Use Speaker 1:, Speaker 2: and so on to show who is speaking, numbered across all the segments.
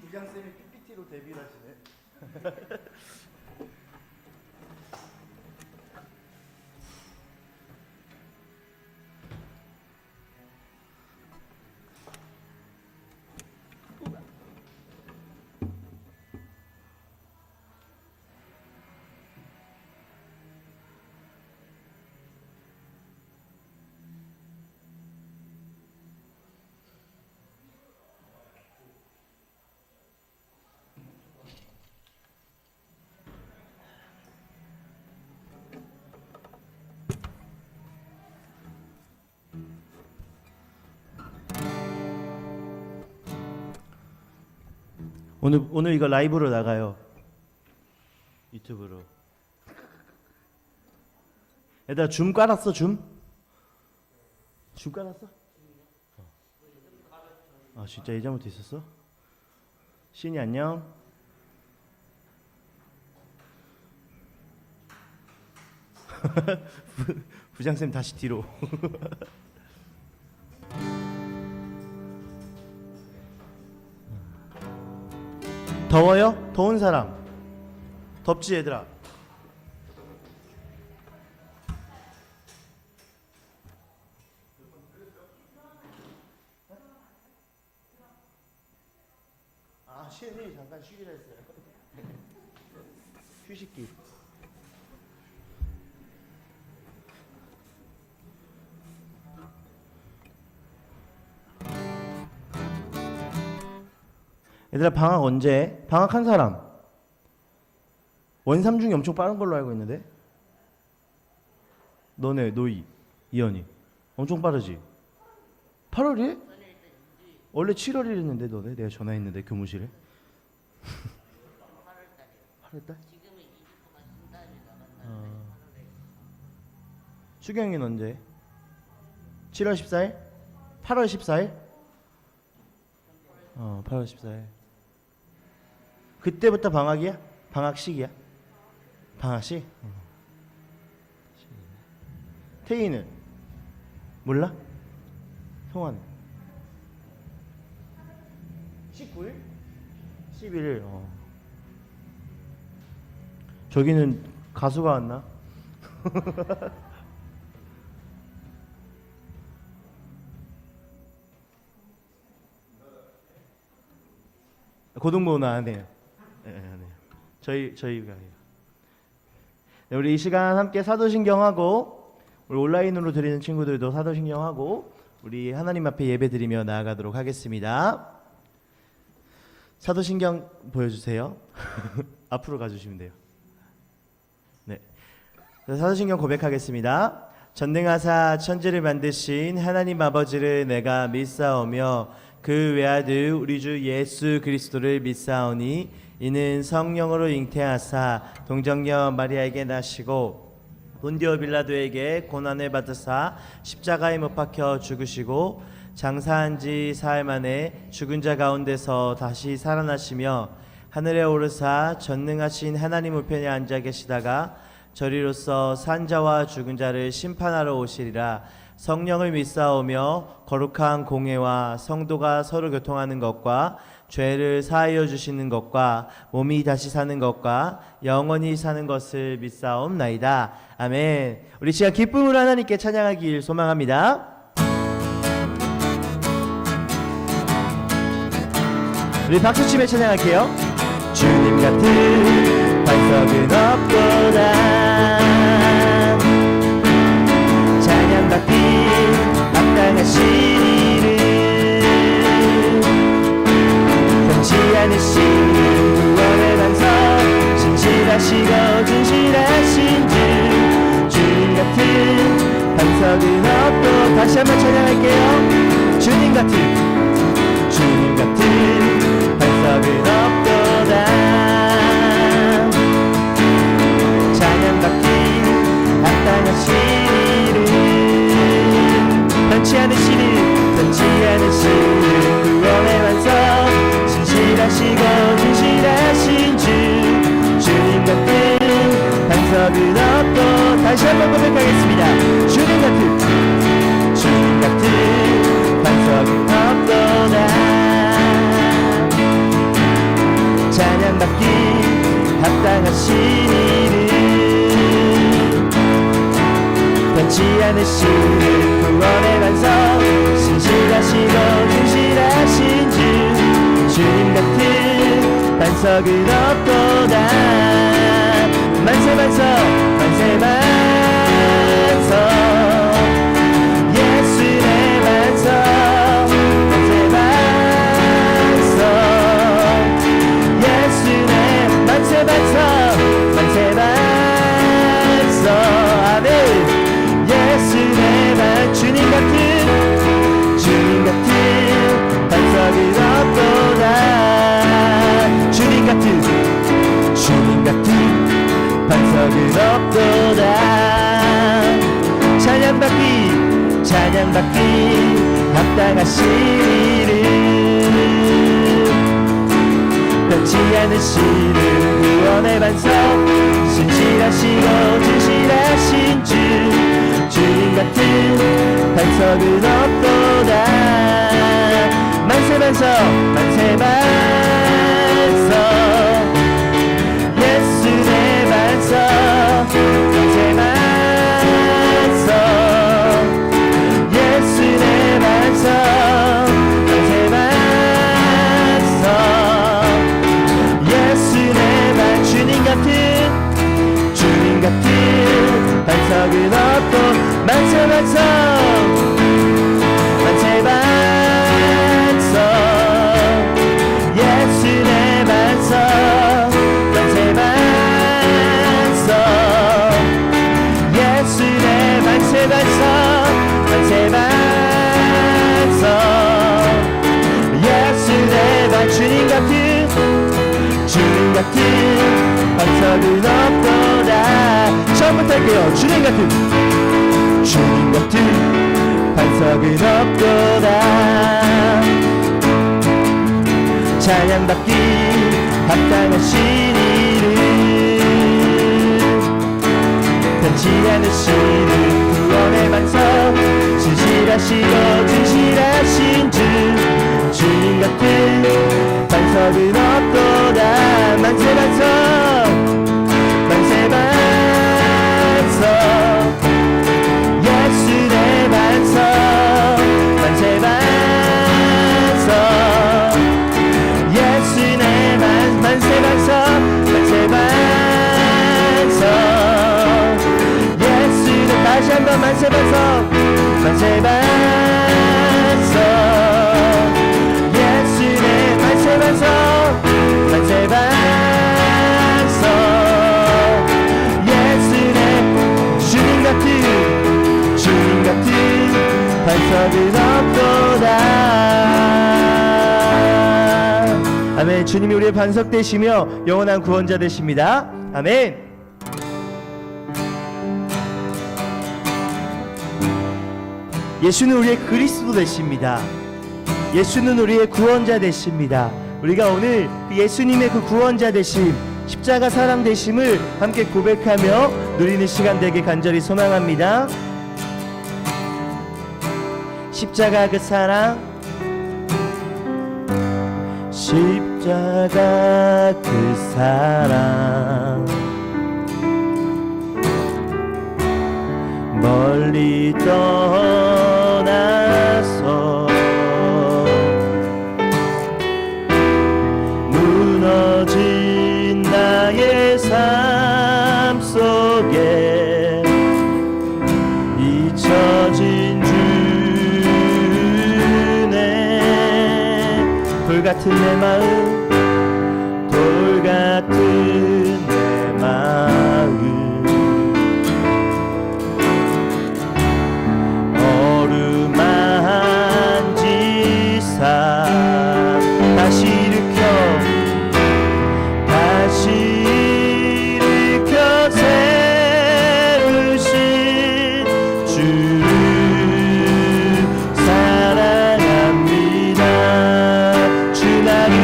Speaker 1: 부장쌤이 PPT로 데뷔를 하시네. 오늘 이거 라이브로 나가요. 유튜브로. 얘들아 줌 깔았어 줌? 줌 깔았어? 아 진짜 예전부터 있었어? 신이 안녕. 부장쌤 다시 뒤로. 더워요? 더운 사람. 덥지 얘들아? 아 쉬니 잠깐 쉬기로 했어요. 휴식기. 얘들아 방학 언제? 방학한 사람 원3 중에 엄청 빠른 걸로 알고 있는데 너네 노이 이현이 엄청 빠르지? 8월이에? 원래 7월이 했는데 너네 내가 전화했는데 교무실에 8월달? 수경이는 언제? 7월 14일? 8월 14일? 8월 14일 그때부터 방학이야? 방학식이야? 방학식? 태희는? 몰라? 성환은? 19일? 11일 저기는 가수가 왔나? 고등부는 안 해요. 네. 저희가 해요. 네, 우리 이 시간 함께 사도신경하고 우리 온라인으로 드리는 친구들도 사도신경하고 우리 하나님 앞에 예배드리며 나아가도록 하겠습니다. 사도신경 보여주세요. 앞으로 가주시면 돼요. 네, 사도신경 고백하겠습니다. 전능하사 천지를 만드신 하나님 아버지를 내가 믿사오며 그 외아들 우리 주 예수 그리스도를 믿사오니 이는 성령으로 잉태하사 동정녀 마리아에게 나시고 본디오 빌라도에게 고난을 받으사 십자가에 못 박혀 죽으시고 장사한 지 사흘 만에 죽은 자 가운데서 다시 살아나시며 하늘에 오르사 전능하신 하나님 우편에 앉아 계시다가 저리로서 산 자와 죽은 자를 심판하러 오시리라. 성령을 믿사오며 거룩한 공회와 성도가 서로 교통하는 것과 죄를 사하여 주시는 것과 몸이 다시 사는 것과 영원히 사는 것을 믿사옵나이다. 아멘. 우리 시간 기쁨으로 하나님께 찬양하길 소망합니다. 우리 박수치며 찬양할게요. 주님 같은 반석은 없도다. 찬양받기 합당하신 이름 변치 않으신 구원의 반석 신실하시고 진실하신 주님 같은 반석은 없도. 다시 한번 찬양할게요. 주님 같은 반석은 없도다. 한번 고백하겠습니다. 주님 같은 반석은 없도다. 찬양받기 합당하신 이름 변치 않으시는 구원의 반석 신실하시고 충실하신 주 주님 같은 반석은 없도다. 만세 반석 만세 반석 예수의 반석 만세 반석 예수의 만세 반석 만세 반석 아멘. 예수의 반 주님 같은 반석은 없도다. 주님 같은 반석은 없도다. 찬양받기 합당하신 이름 변치 않으시는 구원의 반석 신실하시고 진실하신 주 주님 같은 반석은 없도다. 만세 반석 만세 반석 예수의 반석 만세 반석 예수의 반석 만세 반석 예수의 반 주님 같은 반석은 없도 만세 반석 만세 반석 예수의 반석 만세 반석 예수의 만세 반석 만세 반석 예수의 반 주님 같은 반석은 없도다. 처음부터 할게요. 주님 같은 반석은 없도다. 찬양받기 합당하신 이름 변치 않으시는 구원의 반석 신실하시고 진실하신 주 주님 같은 반석은 없도다. 만세 반석 만세 반석 예수의 반석 만세 반석 예수의 만세 반석 만세 반석 예수의 다시 한번 만세 반석 만세 반석 예수의 만세 반석 만세 반석 예수의 주님 같은 반석은 없도다. 아멘. 주님이 우리의 반석 되시며 영원한 구원자 되십니다. 아멘. 예수는 우리의 그리스도 되십니다. 예수는 우리의 구원자 되십니다. 우리가 오늘 예수님의 그 구원자 되심, 십자가 사랑 되심을 함께 고백하며 누리는 시간 되길 간절히 소망합니다. 십자가 그 사랑, 십자가 그 사랑, 멀리 떠나서 무너진 나의 삶 속에 잊혀진 주네. 돌같은 내 마음, 돌같은 내 마음, 어루만진 지사 다시 일으켜 세우신 주를 사랑합니다. 주 나를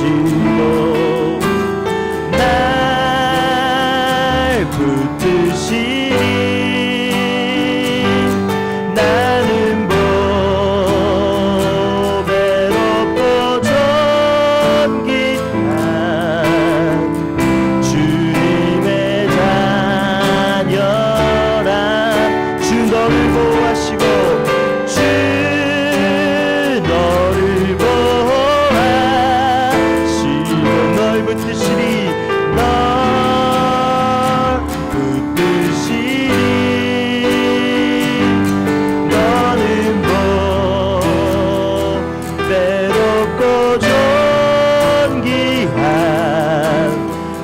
Speaker 1: 하시고 날 붙드시니 나는 보배롭고 존귀한 주님의 자녀라. 주 너를 보호하시고 주 너를 보호하시고 널 붙드시니 널 붙드시니 너는 보배롭고 존귀한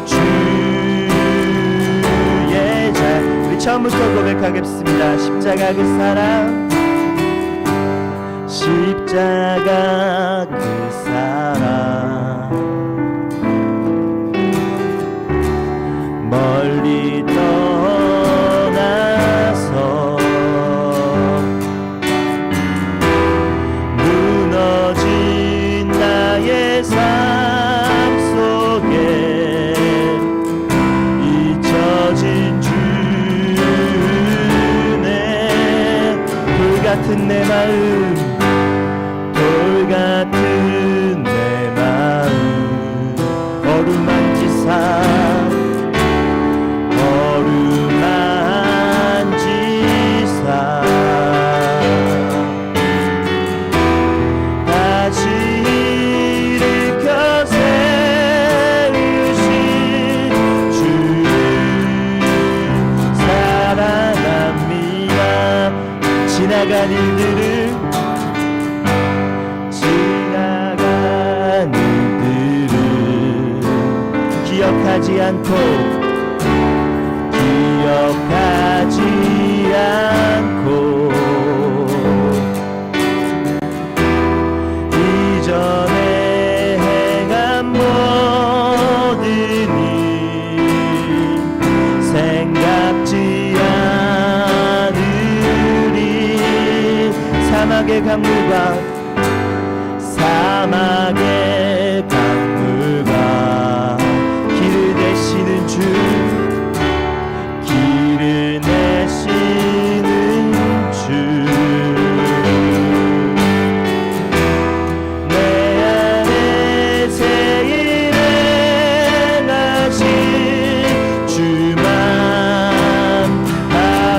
Speaker 1: 주의 자. 우리 처음부터 고백하겠습니다. 십자가 그 사랑, 십자가 그 사랑, 멀리 떠나서 무너진 나의 삶 속에 잊혀진 주네. 돌 같은 내 마음, 돌 같은 내 마음 어루만지사 어루만지사 다시 일으켜 세우신 주를 사랑합니다. 지나간 일들을 기억하지 않고 이전에 행한 모든 일 생각지 않으리. 사막의 강물과 사막의 강물과 길을 내시는 주, 길을 내시는 주. 내 안에 새 일을 행하신 주만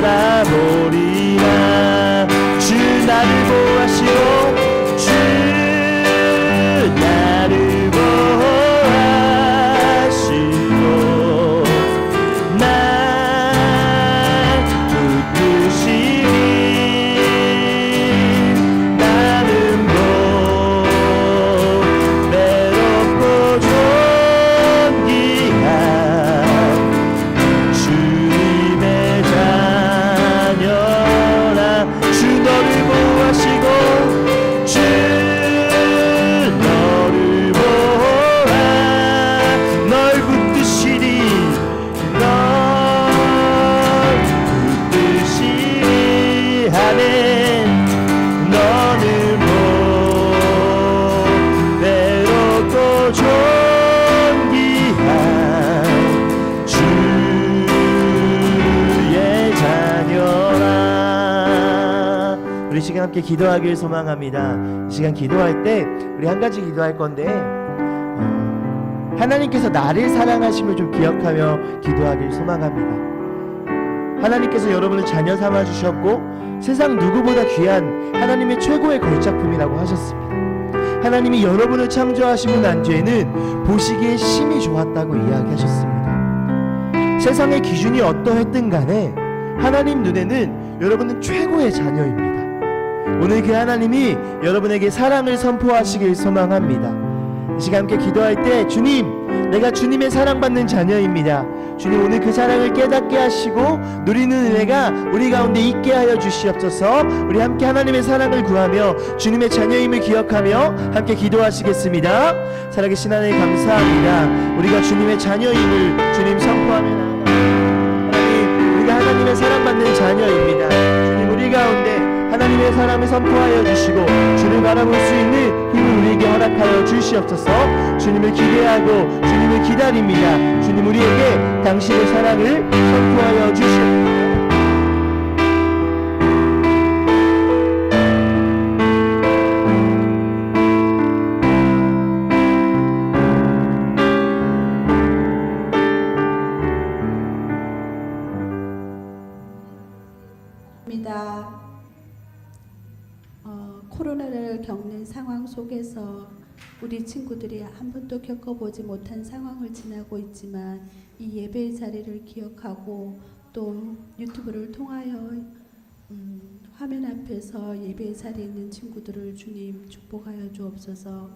Speaker 1: 바라보리라. 주 나를 보호하시고 주 나를 보호하시고 날 붙드시니 나는 보배롭고 존귀한 주님의 자녀라. 주 너를 보호하시고 주 너를 보호하 널 붙드시니 널 붙드시니 아멘. 너는 보배롭고 존귀한 주의 자녀라. 우리 시간 함께 기도하길 소망합니다. 이 시간 기도할 때 우리 한 가지 기도할 건데 하나님께서 나를 사랑하심을 좀 기억하며 기도하길 소망합니다. 하나님께서 여러분을 자녀 삼아 주셨고 세상 누구보다 귀한 하나님의 최고의 걸작품이라고 하셨습니다. 하나님이 여러분을 창조하시고 난 뒤에는 보시기에 심히 좋았다고 이야기하셨습니다. 세상의 기준이 어떠했든 간에 하나님 눈에는 여러분은 최고의 자녀입니다. 오늘 그 하나님이 여러분에게 사랑을 선포하시길 소망합니다. 이 시간 함께 기도할 때 주님, 내가 주님의 사랑받는 자녀입니다. 주님, 오늘 그 사랑을 깨닫게 하시고 누리는 은혜가 우리 가운데 있게 하여 주시옵소서. 우리 함께 하나님의 사랑을 구하며 주님의 자녀임을 기억하며 함께 기도하시겠습니다. 살아계신 하나님 감사합니다. 우리가 주님의 자녀임을 주님 선포하며 나아갑니다. 하나님, 우리가 하나님의 사랑받는 자녀입니다. 주님, 우리 가운데 하나님의 사랑을 선포하여 주시고 주를 바라볼 수 있는 힘을 우리에게 허락하여 주시옵소서. 주님을 기대하고 주님을 기다립니다. 주님 우리에게 당신의 사랑을 선포하여 주시옵소서.
Speaker 2: 코로나를 겪는 상황 속에서 우리 친구들이 한 번도 겪어보지 못한 상황을 지나고 있지만 이 예배의 자리를 기억하고 또 유튜브를 통하여 화면 앞에서 예배의 자리에 있는 친구들을 주님 축복하여 주옵소서.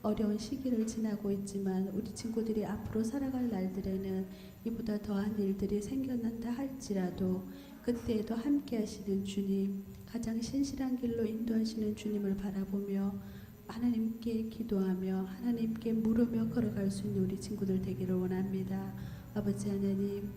Speaker 2: 어려운 시기를 지나고 있지만 우리 친구들이 앞으로 살아갈 날들에는 이보다 더한 일들이 생겨난다 할지라도 그때에도 함께 하시는 주님, 가장 신실한 길로 인도하시는 주님을 바라보며 하나님께 기도하며 하나님께 물으며 걸어갈 수 있는 우리 친구들 되기를 원합니다. 아버지 하나님,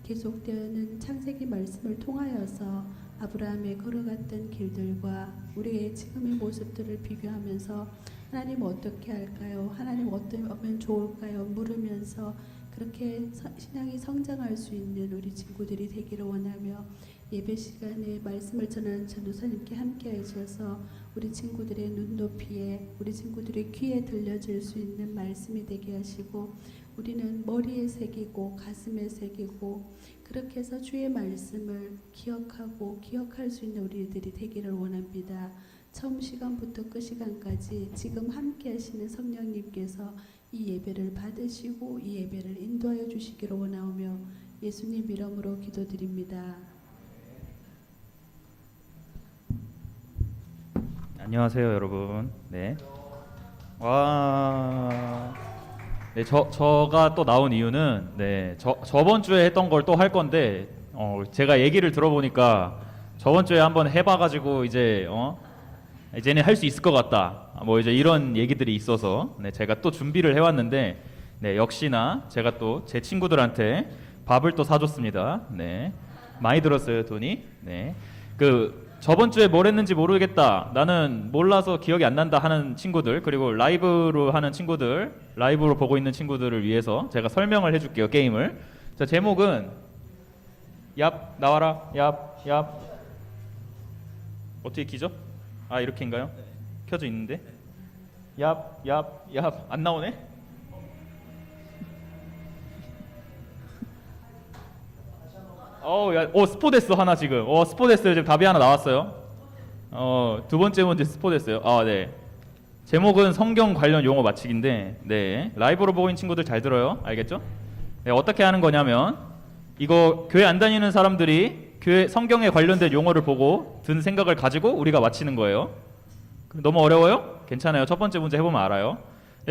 Speaker 2: 계속되는 창세기 말씀을 통하여서 아브라함이 걸어갔던 길들과 우리의 지금의 모습들을 비교하면서 하나님 어떻게 할까요? 하나님 어떻게 하면 좋을까요? 물으면서 그렇게 신앙이 성장할 수 있는 우리 친구들이 되기를 원하며 예배 시간에 말씀을 전하는 전도사님께 함께 하셔서 우리 친구들의 눈높이에 우리 친구들의 귀에 들려질 수 있는 말씀이 되게 하시고 우리는 머리에 새기고 가슴에 새기고 그렇게 해서 주의 말씀을 기억하고 기억할 수 있는 우리들이 되기를 원합니다. 처음 시간부터 끝 시간까지 지금 함께 하시는 성령님께서 이 예배를 받으시고 이 예배를 인도하여 주시기를 원하오며 예수님 이름으로 기도드립니다.
Speaker 3: 안녕하세요, 여러분. 네. 와. 네, 저가 또 나온 이유는 저번 주에 했던 걸 또 할 건데 제가 얘기를 들어보니까 저번 주에 한번 해봐가지고 이제는 할 수 있을 것 같다. 뭐 이제 이런 얘기들이 있어서 제가 또 준비를 해왔는데 역시나 제가 또 제 친구들한테 밥을 또 사줬습니다. 많이 들었어요, 돈이. 저번 주에 뭘 했는지 모르겠다, 나는 몰라서 기억이 안 난다 하는 친구들, 그리고 라이브로 하는 친구들, 라이브로 보고 있는 친구들을 위해서 제가 설명을 해줄게요, 게임을. 자, 제목은 얍 나와라. 얍 어떻게 키죠? 아, 이렇게인가요? 켜져 있는데. 얍 안 나오네? 스포됐어 하나 지금. 스포됐어요. 지금 답이 하나 나왔어요. 두 번째 문제 스포됐어요. 제목은 성경 관련 용어 맞히기인데, 라이브로 보고 있는 친구들 잘 들어요. 알겠죠? 어떻게 하는 거냐면, 이거 교회 안 다니는 사람들이 교회 성경에 관련된 용어를 보고 든 생각을 가지고 우리가 맞히는 거예요. 너무 어려워요? 괜찮아요. 첫 번째 문제 해보면 알아요.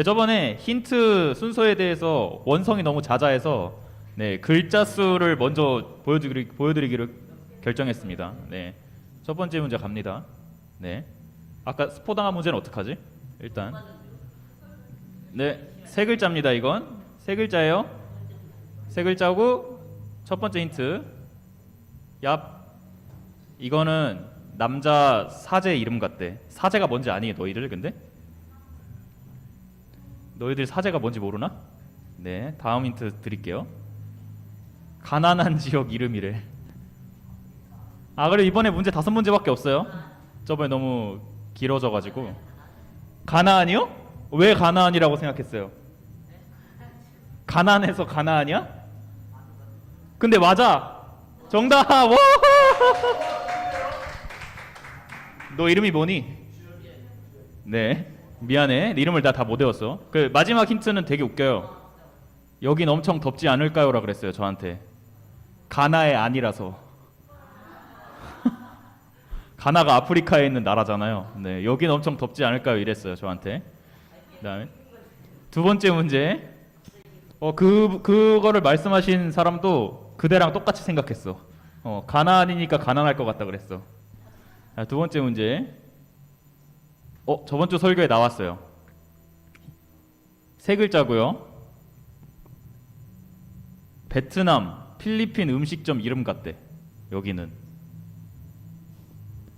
Speaker 3: 저번에 힌트 순서에 대해서 원성이 너무 자자해서 글자 수를 먼저 보여드리기를 결정했습니다. 첫 번째 문제 갑니다. 아까 스포당한 문제는 어떡하지? 일단 세 글자입니다. 이건 세 글자예요. 세 글자고 첫 번째 힌트 얍. 이거는 남자 사제 이름 같대. 사제가 뭔지 아니 너희들? 근데 너희들 사제가 뭔지 모르나? 다음 힌트 드릴게요. 가난한 지역 이름이래. 그래 이번에 문제 5문제밖에 없어요. 저번에 너무 길어져가지고. 가나안이요? 왜 가나안이라고 생각했어요? 가난해서 가나안이야? 근데 맞아. 정답. 와! 너 이름이 뭐니? 미안해. 네 이름을 다 못 외웠어. 그 마지막 힌트는 되게 웃겨요. 여긴 엄청 덥지 않을까요? 라 그랬어요 저한테. 가나의 아니라서. 가나가 아프리카에 있는 나라잖아요. 여긴 엄청 덥지 않을까요? 이랬어요 저한테. 그다음에 두 번째 문제. 그거를 말씀하신 사람도 그대랑 똑같이 생각했어. 가나안이니까 가난할 것 같다 그랬어. 두 번째 문제. 저번 주 설교에 나왔어요. 세 글자고요. 베트남, 필리핀 음식점 이름 같대. 여기는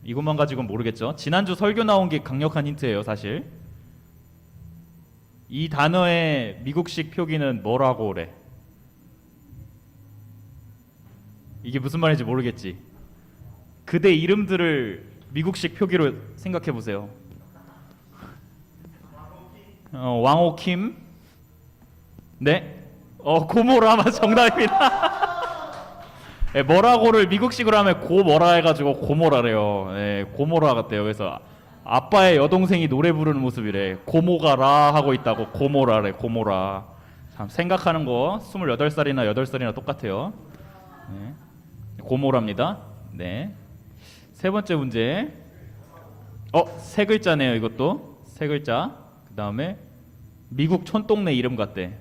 Speaker 3: 이것만 가지고는 모르겠죠. 지난주 설교 나온 게 강력한 힌트예요, 사실. 이 단어의 미국식 표기는 뭐라고 그래? 이게 무슨 말인지 모르겠지. 그대 이름들을 미국식 표기로 생각해 보세요. 왕호킴. 네. 고모라마 정답입니다. 네, 뭐라고를 미국식으로 하면 고뭐라 해가지고 고모라래요. 네, 고모라 같대요. 그래서 아빠의 여동생이 노래 부르는 모습이래. 고모가 라 하고 있다고 고모라래. 고모라. 참 생각하는 거 28살이나 8살이나 똑같아요. 네. 고모랍니다. 네. 세 번째 문제. 세 글자네요. 이것도 세 글자. 그 다음에 미국 촌동네 이름 같대.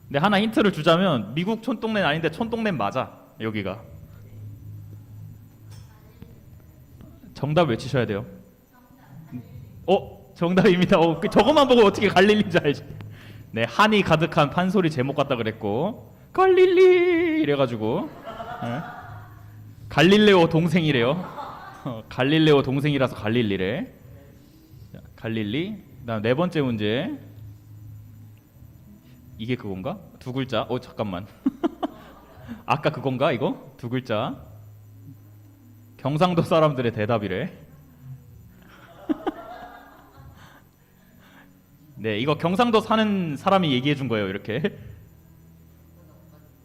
Speaker 3: 근데 하나 힌트를 주자면 미국 촌동네는 아닌데 촌동네는 맞아. 여기가. 정답 외치셔야 돼요. 정답입니다. 저것만 보고 어떻게 갈릴리인지 알지? 네, 한이 가득한 판소리 제목 같다 그랬고 갈릴리 이래가지고 네. 갈릴레오 동생이래요. 갈릴레오 동생이라서 갈릴리래. 자, 갈릴리. 그다음 네 번째 문제. 이게 그건가? 두 글자. 잠깐만. 아까 그건가 이거? 두 글자. 경상도 사람들의 대답이래. 네, 이거 경상도 사는 사람이 얘기해 준 거예요. 이렇게.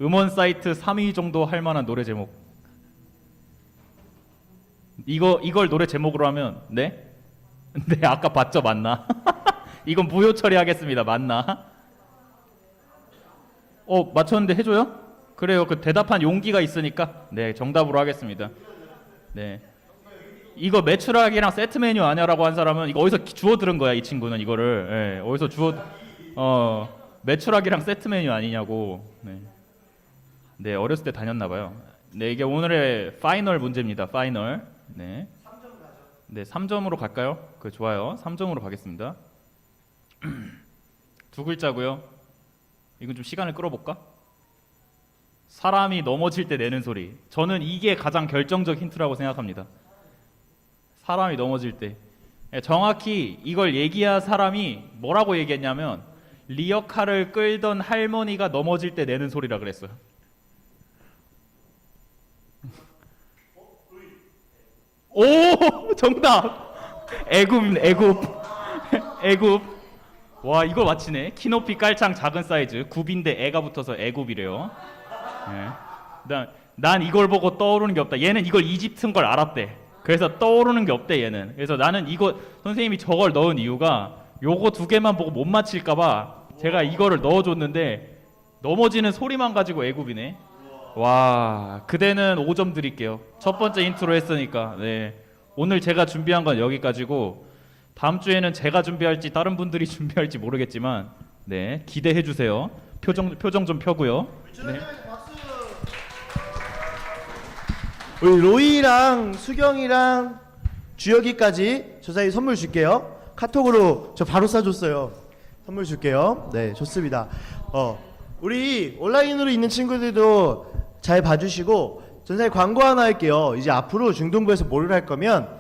Speaker 3: 음원 사이트 3위 정도 할 만한 노래 제목. 이걸 노래 제목으로 하면 네? 네, 아까 봤죠? 맞나? 이건 무효 처리하겠습니다. 맞나? 맞췄는데 해줘요? 그래요. 그 대답한 용기가 있으니까 네, 정답으로 하겠습니다. 네. 이거 매출하기랑 세트 메뉴 아냐라고 한 사람은 이거 어디서 주워 들은 거야, 이 친구는 이거를. 네, 어디서 매출하기랑 세트 메뉴 아니냐고. 네. 네, 어렸을 때 다녔나 봐요. 네, 이게 오늘의 파이널 문제입니다. 파이널. 네. 3점으로 갈까요? 좋아요. 3점으로 가겠습니다. 두 글자고요. 이건 좀 시간을 끌어볼까? 사람이 넘어질 때 내는 소리. 저는 이게 가장 결정적 힌트라고 생각합니다. 사람이 넘어질 때. 정확히 이걸 얘기한 사람이 뭐라고 얘기했냐면 리어카를 끌던 할머니가 넘어질 때 내는 소리라 그랬어요. 오, 정답. 애굽입니다. 애굽. 와, 이거 맞히네. 키높이 깔창 작은 사이즈. 굽인데 애가 붙어서 애굽이래요. 네. 난 이걸 보고 떠오르는 게 없다. 얘는 이걸 이집트인 걸 알았대. 그래서 떠오르는 게 없대 얘는. 그래서 나는 이거 선생님이 저걸 넣은 이유가 요거 두 개만 보고 못 맞힐까봐 제가 이거를 넣어줬는데 넘어지는 소리만 가지고 애굽이네. 와, 그대는 5점 드릴게요. 첫 번째 인트로 했으니까. 네. 오늘 제가 준비한 건 여기까지고 다음 주에는 제가 준비할지 다른 분들이 준비할지 모르겠지만 네, 기대해 주세요. 표정 좀 펴고요. 네.
Speaker 1: 우리 로이랑 수경이랑 주혁이까지 저 사이 선물 줄게요. 카톡으로 저 바로 쏴줬어요. 선물 줄게요. 네, 좋습니다. 우리 온라인으로 있는 친구들도 잘 봐주시고 전사에 광고 하나 할게요. 이제 앞으로 중동부에서 뭐를 할 거냐면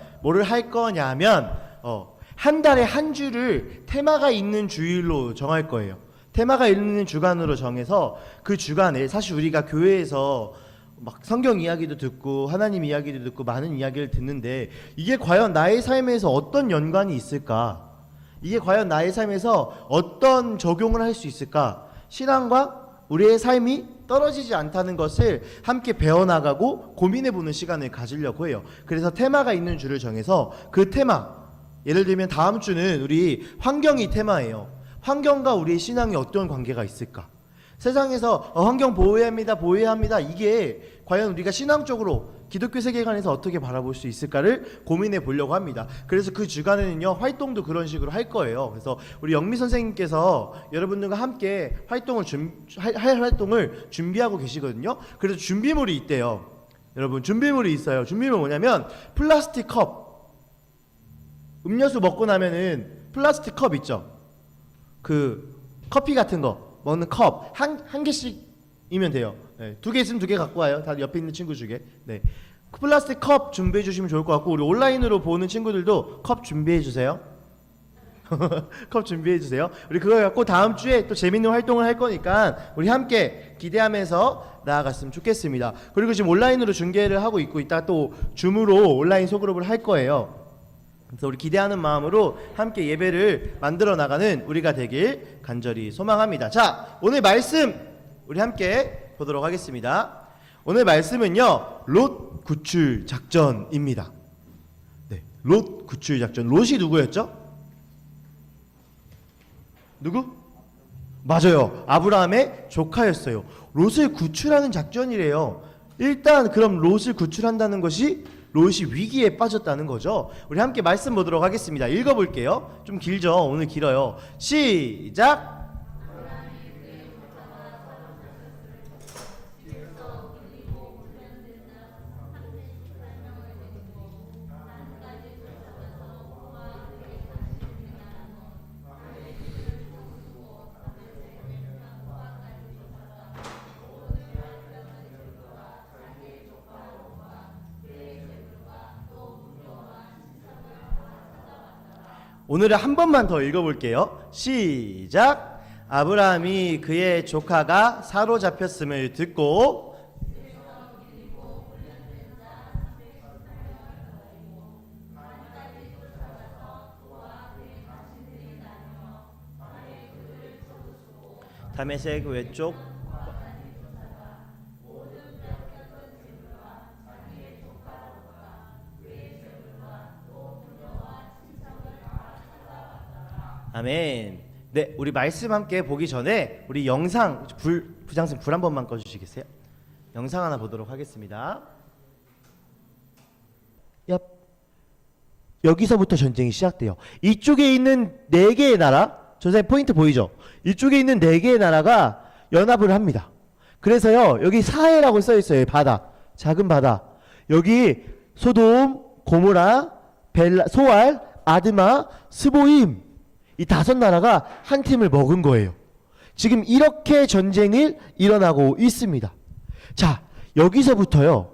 Speaker 1: 한 달에 한 주를 테마가 있는 주일로 정할 거예요. 테마가 있는 주간으로 정해서 그 주간에 사실 우리가 교회에서 막 성경 이야기도 듣고 하나님 이야기도 듣고 많은 이야기를 듣는데 이게 과연 나의 삶에서 어떤 연관이 있을까? 이게 과연 나의 삶에서 어떤 적용을 할 수 있을까? 신앙과 우리의 삶이 떨어지지 않다는 것을 함께 배워나가고 고민해보는 시간을 가지려고 해요. 그래서 테마가 있는 주를 정해서 그 테마, 예를 들면 다음 주는 우리 환경이 테마예요. 환경과 우리의 신앙이 어떤 관계가 있을까? 세상에서 환경 보호해야 합니다. 이게 과연 우리가 신앙적으로 기독교 세계관에서 어떻게 바라볼 수 있을까를 고민해 보려고 합니다. 그래서 그 주간에는요, 활동도 그런 식으로 할 거예요. 그래서 우리 영미 선생님께서 여러분들과 함께 할 활동을 준비하고 계시거든요. 그래서 준비물이 있대요. 여러분, 준비물이 있어요. 준비물 뭐냐면 플라스틱 컵. 음료수 먹고 나면은 플라스틱 컵 있죠. 그 커피 같은 거 먹는 컵 한 개씩이면 돼요. 네, 2개 있으면 2개 갖고 와요. 다 옆에 있는 친구 주게. 네, 플라스틱 컵 준비해 주시면 좋을 것 같고 우리 온라인으로 보는 친구들도 컵 준비해 주세요. 컵 준비해 주세요. 우리 그거 갖고 다음 주에 또 재밌는 활동을 할 거니까 우리 함께 기대하면서 나아갔으면 좋겠습니다. 그리고 지금 온라인으로 중계를 하고 있고 이따 또 줌으로 온라인 소그룹을 할 거예요. 그래서 우리 기대하는 마음으로 함께 예배를 만들어 나가는 우리가 되길 간절히 소망합니다. 자, 오늘 말씀 우리 함께 보도록 하겠습니다. 오늘 말씀은요, 롯 구출 작전입니다. 네, 롯 구출 작전. 롯이 누구였죠? 누구? 맞아요. 아브라함의 조카였어요. 롯을 구출하는 작전이래요. 일단 그럼 롯을 구출한다는 것이 롯이 위기에 빠졌다는 거죠. 우리 함께 말씀 보도록 하겠습니다. 읽어볼게요. 좀 길죠? 오늘 길어요. 시작! 오늘은 한 번만 더 읽어볼게요. 시작. 아브라함이 그의 조카가 사로잡혔음을 듣고 다메섹 외쪽 아멘. 네, 우리 말씀 함께 보기 전에 우리 영상 부장님 불 한 번만 꺼주시겠어요? 영상 하나 보도록 하겠습니다. 얍. 여기서부터 전쟁이 시작돼요. 이쪽에 있는 4개의 나라, 선생님 포인트 보이죠? 이쪽에 있는 4개의 나라가 연합을 합니다. 그래서요, 여기 사해라고 써 있어요. 바다, 작은 바다. 여기 소돔, 고모라, 소알, 아드마, 스보임, 이 5나라가 한 팀을 먹은 거예요. 지금 이렇게 전쟁이 일어나고 있습니다. 자, 여기서부터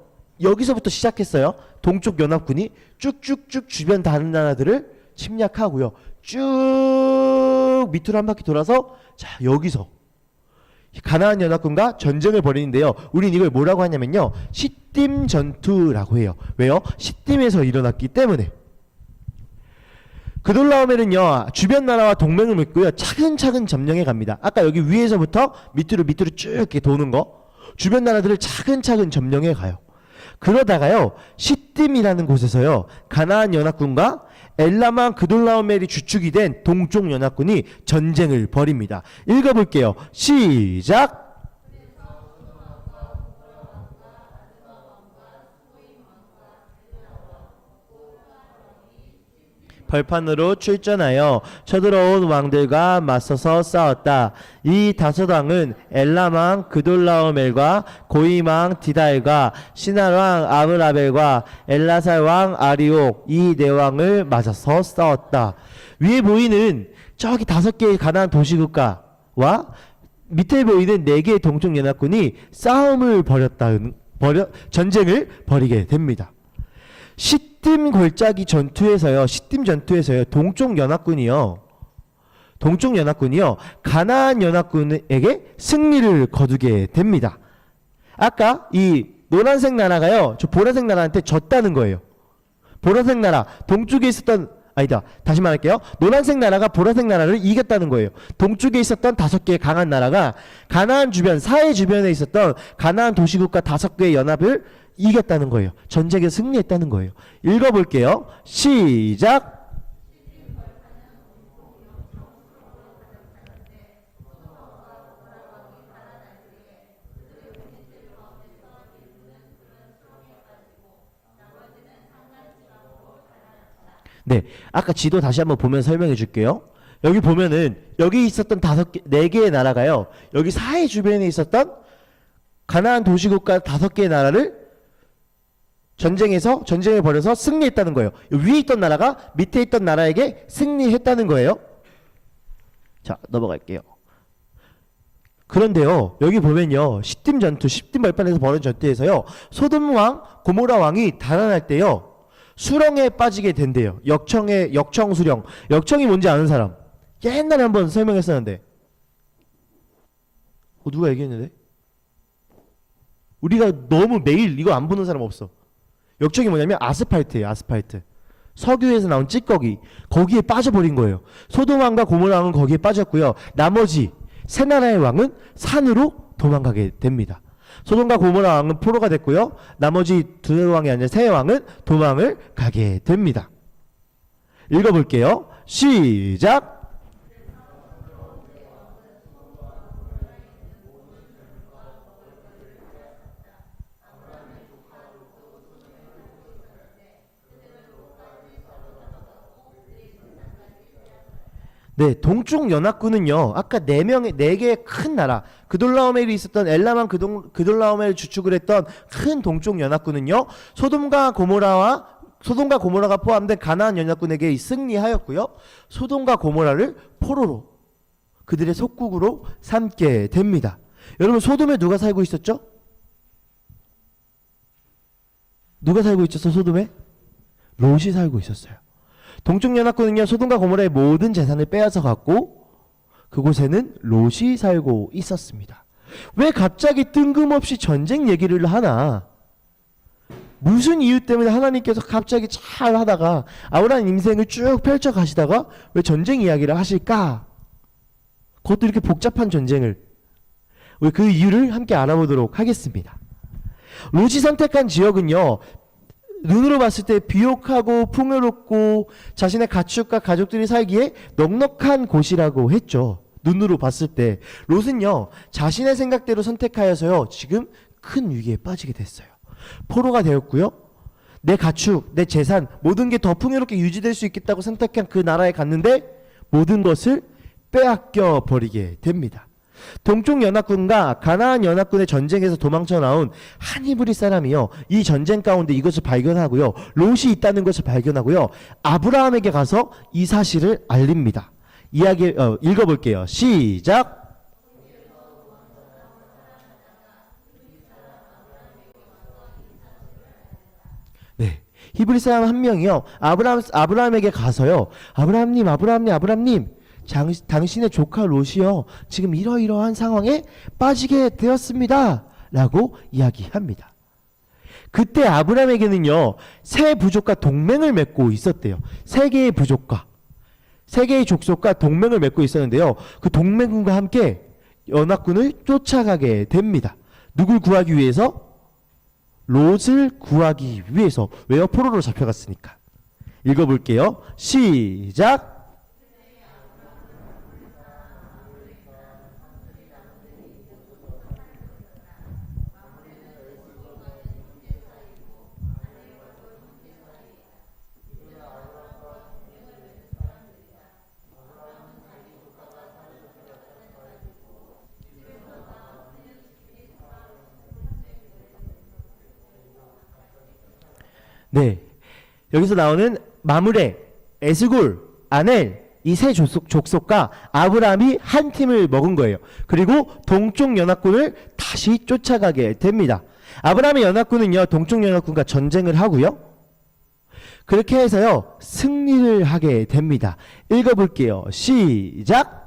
Speaker 1: 시작했어요. 동쪽 연합군이 쭉쭉쭉 주변 다른 나라들을 침략하고요. 쭉 밑으로 한 바퀴 돌아서 자, 여기서 가나안 연합군과 전쟁을 벌이는데요. 우린 이걸 뭐라고 하냐면요, 시딤 전투라고 해요. 왜요? 시딤에서 일어났기 때문에. 그돌라오멜은요, 주변 나라와 동맹을 맺고요, 차근차근 점령해 갑니다. 아까 여기 위에서부터 밑으로 쭉 이렇게 도는 거, 주변 나라들을 차근차근 점령해 가요. 그러다가요, 시딤이라는 곳에서요, 가나안 연합군과 엘라만 그돌라오멜이 주축이 된 동쪽 연합군이 전쟁을 벌입니다. 읽어볼게요. 시작! 벌판으로 출전하여 쳐들어온 왕들과 맞서서 싸웠다. 이 5왕은 엘람왕 그돌라오멜과 고임왕 디달과 시날왕 아므라벨과 엘라살왕 아리옥, 이 4왕을 맞아서 싸웠다. 위에 보이는 저기 5개의 가나안 도시국가와 밑에 보이는 4개의 동쪽 연합군이 전쟁을 벌이게 됩니다. 시딤 골짜기 전투에서요, 동쪽 연합군이요, 가나안 연합군에게 승리를 거두게 됩니다. 아까 이 노란색 나라가요, 저 보라색 나라한테 졌다는 거예요. 보라색 나라, 동쪽에 있었던, 아니다, 다시 말할게요. 노란색 나라가 보라색 나라를 이겼다는 거예요. 동쪽에 있었던 5개의 강한 나라가 가나안 주변, 사해 주변에 있었던 가나안 도시국가 5개의 연합을 이겼다는 거예요. 전쟁에 승리했다는 거예요. 읽어볼게요. 시작! 네, 아까 지도 다시 한번 보면 설명해 줄게요. 여기 보면은 여기 있었던 4개의 나라가요, 여기 사해 주변에 있었던 가나안 도시국가 5개의 나라를 전쟁을 벌여서 승리했다는 거예요. 위에 있던 나라가 밑에 있던 나라에게 승리했다는 거예요. 자, 넘어갈게요. 그런데요, 여기 보면요, 시딤 전투, 시딤 벌판에서 벌어진 전투에서요, 소돔 왕, 고모라 왕이 달아날 때요, 수렁에 빠지게 된대요. 역청 수령. 역청이 뭔지 아는 사람? 옛날에 한번 설명했었는데. 누가 얘기했는데? 우리가 너무 매일 이거 안 보는 사람 없어. 역청이 뭐냐면 아스팔트예요. 아스팔트. 석유에서 나온 찌꺼기. 거기에 빠져버린 거예요. 소돔 왕과 고모라 왕은 거기에 빠졌고요. 나머지 세 나라의 왕은 산으로 도망가게 됩니다. 소돔과 고모라 왕은 포로가 됐고요. 나머지 두 왕이 아니라 세 왕은 도망을 가게 됩니다. 읽어볼게요. 시작. 네, 동쪽 연합군은요, 아까 네 개의 큰 나라, 그돌라오멜이 있었던 엘라만 그돌라오멜을 주축을 했던 큰 동쪽 연합군은요, 소돔과 고모라가 포함된 가나안 연합군에게 승리하였고요, 소돔과 고모라를 포로로, 그들의 속국으로 삼게 됩니다. 여러분, 소돔에 누가 살고 있었죠? 누가 살고 있었어, 소돔에? 롯이 살고 있었어요. 동쪽 연합군은요, 소돔과 고모라의 모든 재산을 빼앗아 갔고 그곳에는 롯이 살고 있었습니다. 왜 갑자기 뜬금없이 전쟁 얘기를 하나? 무슨 이유 때문에 하나님께서 갑자기 잘 하다가 아브라함 인생을 쭉 펼쳐 가시다가 왜 전쟁 이야기를 하실까? 그것도 이렇게 복잡한 전쟁을, 우리 그 이유를 함께 알아보도록 하겠습니다. 롯이 선택한 지역은요, 눈으로 봤을 때 비옥하고 풍요롭고 자신의 가축과 가족들이 살기에 넉넉한 곳이라고 했죠. 눈으로 봤을 때 롯은요, 자신의 생각대로 선택하여서요, 지금 큰 위기에 빠지게 됐어요. 포로가 되었고요, 내 가축, 내 재산, 모든 게 더 풍요롭게 유지될 수 있겠다고 선택한 그 나라에 갔는데 모든 것을 빼앗겨 버리게 됩니다. 동쪽 연합군과 가나안 연합군의 전쟁에서 도망쳐 나온 한 히브리 사람이요, 이 전쟁 가운데 이것을 발견하고요, 롯이 있다는 것을 발견하고요, 아브라함에게 가서 이 사실을 알립니다. 읽어볼게요. 시작. 네, 히브리 사람 한 명이요, 아브라함에게 가서요, 아브라함님, 당신의 조카 롯이요, 지금 이러이러한 상황에 빠지게 되었습니다 라고 이야기합니다. 그때 아브라함에게는요, 세 부족과 동맹을 맺고 있었대요. 세 개의 부족과, 세 개의 족속과 동맹을 맺고 있었는데요, 그 동맹군과 함께 연합군을 쫓아가게 됩니다. 누굴 구하기 위해서? 롯을 구하기 위해서. 왜요? 포로로 잡혀갔으니까. 읽어볼게요. 시작. 네, 여기서 나오는 마므레, 에스골, 아넬, 이 세 족속과 아브라함이 한 팀을 먹은 거예요. 그리고 동쪽 연합군을 다시 쫓아가게 됩니다. 아브라함의 연합군은요, 동쪽 연합군과 전쟁을 하고요, 그렇게 해서요, 승리를 하게 됩니다. 읽어볼게요. 시작.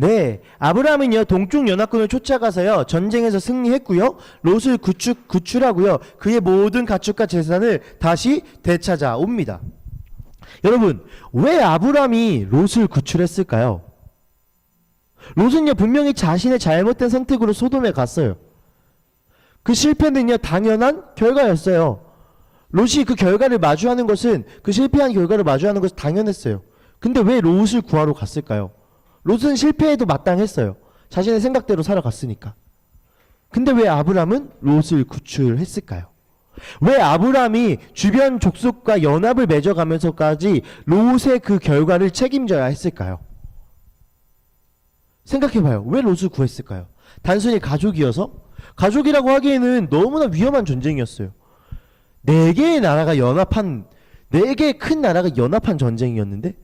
Speaker 1: 네, 아브라함은요, 동쪽 연합군을 쫓아가서요, 전쟁에서 승리했고요, 롯을 구출하고요, 그의 모든 가축과 재산을 다시 되찾아옵니다. 여러분, 왜 아브라함이 롯을 구출했을까요? 롯은요, 분명히 자신의 잘못된 선택으로 소돔에 갔어요. 그 실패는요, 당연한 결과였어요. 롯이 그 결과를 마주하는 것은, 그 실패한 결과를 마주하는 것은 당연했어요. 근데 왜 롯을 구하러 갔을까요? 롯은 실패해도 마땅했어요. 자신의 생각대로 살아갔으니까. 근데 왜 아브라함은 롯을 구출했을까요? 왜 아브라함이 주변 족속과 연합을 맺어가면서까지 롯의 그 결과를 책임져야 했을까요? 생각해봐요. 왜 롯을 구했을까요? 단순히 가족이어서? 가족이라고 하기에는 너무나 위험한 전쟁이었어요. 네 개의 큰 나라가 연합한 전쟁이었는데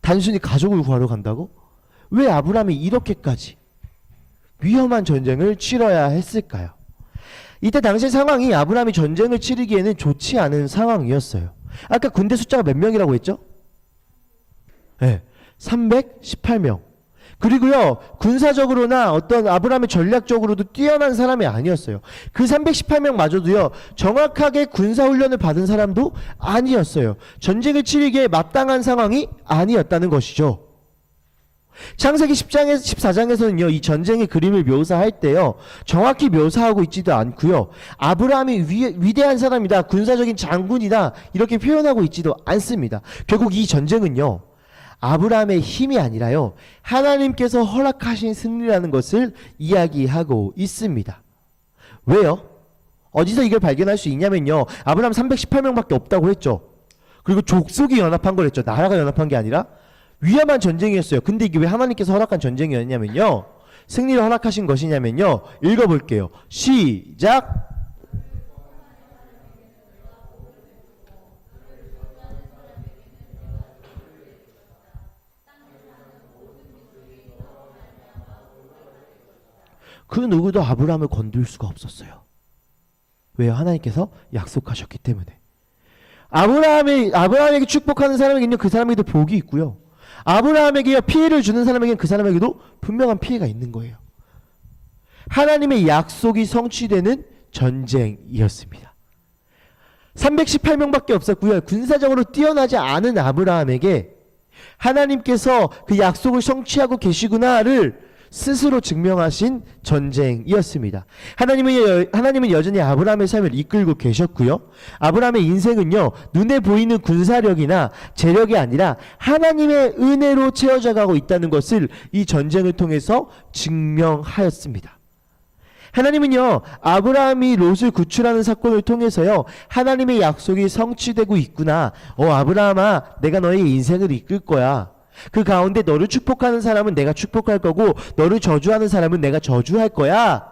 Speaker 1: 단순히 가족을 구하러 간다고? 왜 아브라함이 이렇게까지 위험한 전쟁을 치러야 했을까요? 이때 당시 상황이 아브라함이 전쟁을 치르기에는 좋지 않은 상황이었어요. 아까 군대 숫자가 몇 명이라고 했죠? 네, 318명. 그리고요, 군사적으로나 어떤 아브라함의 전략적으로도 뛰어난 사람이 아니었어요. 그 318명마저도요, 정확하게 군사훈련을 받은 사람도 아니었어요. 전쟁을 치르기에 마땅한 상황이 아니었다는 것이죠. 창세기 14장에서는요, 이 전쟁의 그림을 묘사할 때요, 정확히 묘사하고 있지도 않고요, 아브라함이 위대한 사람이다, 군사적인 장군이다, 이렇게 표현하고 있지도 않습니다. 결국 이 전쟁은요, 아브라함의 힘이 아니라요, 하나님께서 허락하신 승리라는 것을 이야기하고 있습니다. 왜요? 어디서 이걸 발견할 수 있냐면요, 아브라함 318명밖에 없다고 했죠. 그리고 족속이 연합한 걸 했죠. 나라가 연합한 게 아니라 위험한 전쟁이었어요. 근데 이게 왜 하나님께서 허락한 전쟁이었냐면요, 승리를 허락하신 것이냐면요, 읽어볼게요. 시작. 그 누구도 아브라함을 건들 수가 없었어요. 왜요? 하나님께서 약속하셨기 때문에. 아브라함에게 축복하는 사람에게는요, 그 사람에게도 복이 있고요, 아브라함에게 피해를 주는 사람에게는 그 사람에게도 분명한 피해가 있는 거예요. 하나님의 약속이 성취되는 전쟁이었습니다. 318명밖에 없었고요, 군사적으로 뛰어나지 않은 아브라함에게 하나님께서 그 약속을 성취하고 계시구나를 스스로 증명하신 전쟁이었습니다. 하나님은 여전히 아브라함의 삶을 이끌고 계셨고요, 아브라함의 인생은요, 눈에 보이는 군사력이나 재력이 아니라 하나님의 은혜로 채워져 가고 있다는 것을 이 전쟁을 통해서 증명하였습니다. 하나님은요, 아브라함이 롯을 구출하는 사건을 통해서요, 하나님의 약속이 성취되고 있구나, 아브라함아, 내가 너의 인생을 이끌 거야, 그 가운데 너를 축복하는 사람은 내가 축복할 거고 너를 저주하는 사람은 내가 저주할 거야,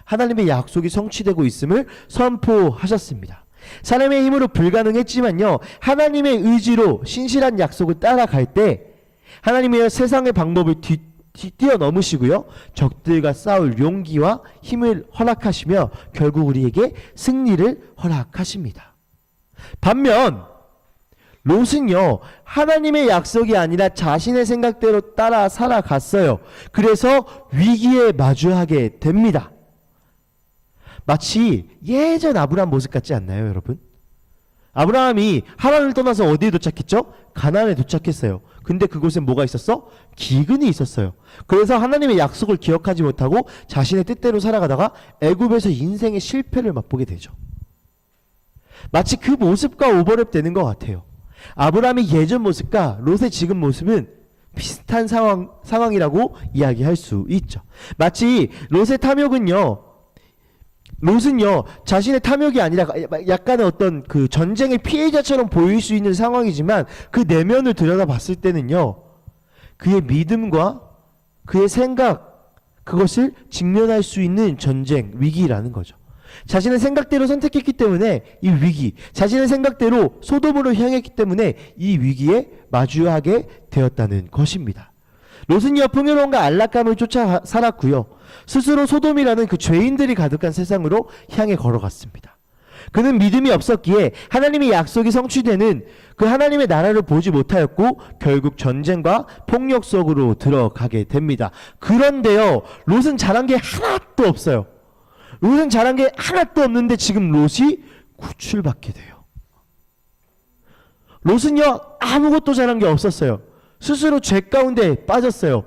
Speaker 1: 하나님의 약속이 성취되고 있음을 선포하셨습니다. 사람의 힘으로 불가능했지만요, 하나님의 의지로 신실한 약속을 따라갈 때 하나님의 세상의 방법을 뛰어넘으시고요, 적들과 싸울 용기와 힘을 허락하시며 결국 우리에게 승리를 허락하십니다. 반면 롯은요, 하나님의 약속이 아니라 자신의 생각대로 따라 살아갔어요. 그래서 위기에 마주하게 됩니다. 마치 예전 아브라함 모습 같지 않나요, 여러분? 아브라함이 하란을 떠나서 어디에 도착했죠? 가나안에 도착했어요. 근데 그곳에 뭐가 있었어? 기근이 있었어요. 그래서 하나님의 약속을 기억하지 못하고 자신의 뜻대로 살아가다가 애굽에서 인생의 실패를 맛보게 되죠. 마치 그 모습과 오버랩 되는 것 같아요. 아브라함의 예전 모습과 롯의 지금 모습은 비슷한 상황이라고 이야기할 수 있죠. 마치 롯의 탐욕은요, 롯은요, 자신의 탐욕이 아니라 약간의 어떤 그 전쟁의 피해자처럼 보일 수 있는 상황이지만 그 내면을 들여다봤을 때는요, 그의 믿음과 그의 생각, 그것을 직면할 수 있는 전쟁, 위기라는 거죠. 자신의 생각대로 선택했기 때문에 이 위기, 자신의 생각대로 소돔으로 향했기 때문에 이 위기에 마주하게 되었다는 것입니다. 롯은요, 풍요로움과 안락감을 쫓아 살았고요, 스스로 소돔이라는 그 죄인들이 가득한 세상으로 향해 걸어갔습니다. 그는 믿음이 없었기에 하나님의 약속이 성취되는 그 하나님의 나라를 보지 못하였고 결국 전쟁과 폭력 속으로 들어가게 됩니다. 그런데요, 롯은 잘한 게 하나도 없어요. 롯은 잘한 게 하나도 없는데 지금 롯이 구출받게 돼요. 롯은요, 아무것도 잘한 게 없었어요. 스스로 죄 가운데 빠졌어요.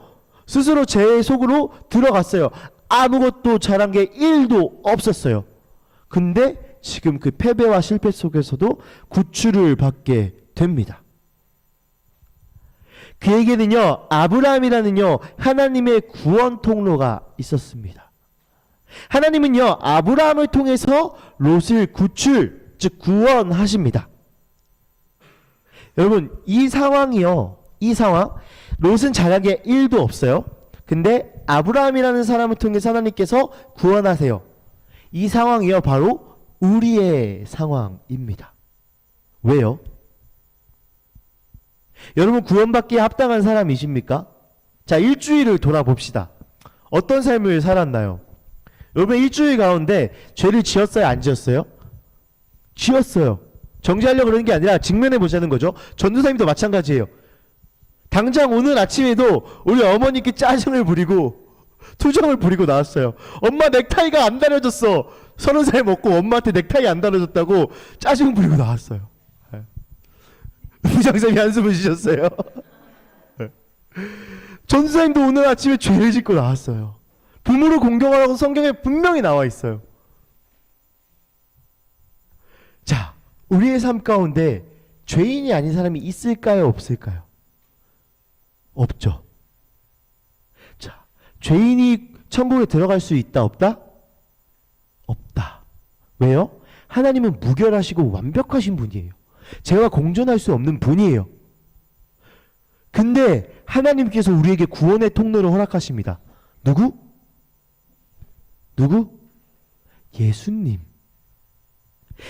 Speaker 1: 스스로 죄의 속으로 들어갔어요. 아무것도 잘한 게 1도 없었어요. 근데 지금 그 패배와 실패 속에서도 구출을 받게 됩니다. 그에게는요, 아브라함이라는요, 하나님의 구원 통로가 있었습니다. 하나님은요, 아브라함을 통해서 롯을 구출, 즉 구원하십니다. 여러분, 이 상황이요, 이 상황, 롯은 잘한 게 1도 없어요. 근데 아브라함이라는 사람을 통해서 하나님께서 구원하세요. 이 상황이요, 바로 우리의 상황입니다. 왜요? 여러분, 구원받기에 합당한 사람이십니까? 자, 일주일을 돌아봅시다. 어떤 삶을 살았나요? 여러분, 일주일 가운데 죄를 지었어요, 안 지었어요? 지었어요. 정지하려고 그러는 게 아니라 직면해 보자는 거죠. 전도사님도 마찬가지예요. 당장 오늘 아침에도 우리 어머니께 짜증을 부리고 투정을 부리고 나왔어요. 엄마 넥타이가 안 다려졌어. 30살 먹고 엄마한테 넥타이 안 다려졌다고 짜증 부리고 나왔어요. 부장쌤이 한숨을 쉬셨어요. 전도사님도 오늘 아침에 죄를 짓고 나왔어요. 부모를 공경하라고 성경에 분명히 나와 있어요. 자, 우리의 삶 가운데 죄인이 아닌 사람이 있을까요, 없을까요? 없죠. 자, 죄인이 천국에 들어갈 수 있다, 없다? 없다. 왜요? 하나님은 무결하시고 완벽하신 분이에요. 죄와 공존할 수 없는 분이에요. 근데 하나님께서 우리에게 구원의 통로를 허락하십니다. 누구? 예수님.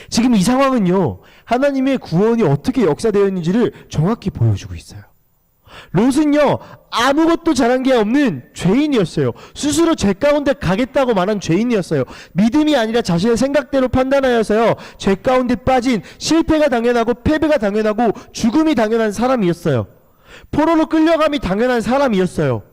Speaker 1: 지금 이 상황은요, 하나님의 구원이 어떻게 역사되었는지를 정확히 보여주고 있어요. 롯은요, 아무것도 잘한 게 없는 죄인이었어요. 스스로 죄 가운데 가겠다고 말한 죄인이었어요. 믿음이 아니라 자신의 생각대로 판단하여서요, 죄 가운데 빠진 실패가 당연하고 패배가 당연하고 죽음이 당연한 사람이었어요. 포로로 끌려감이 당연한 사람이었어요.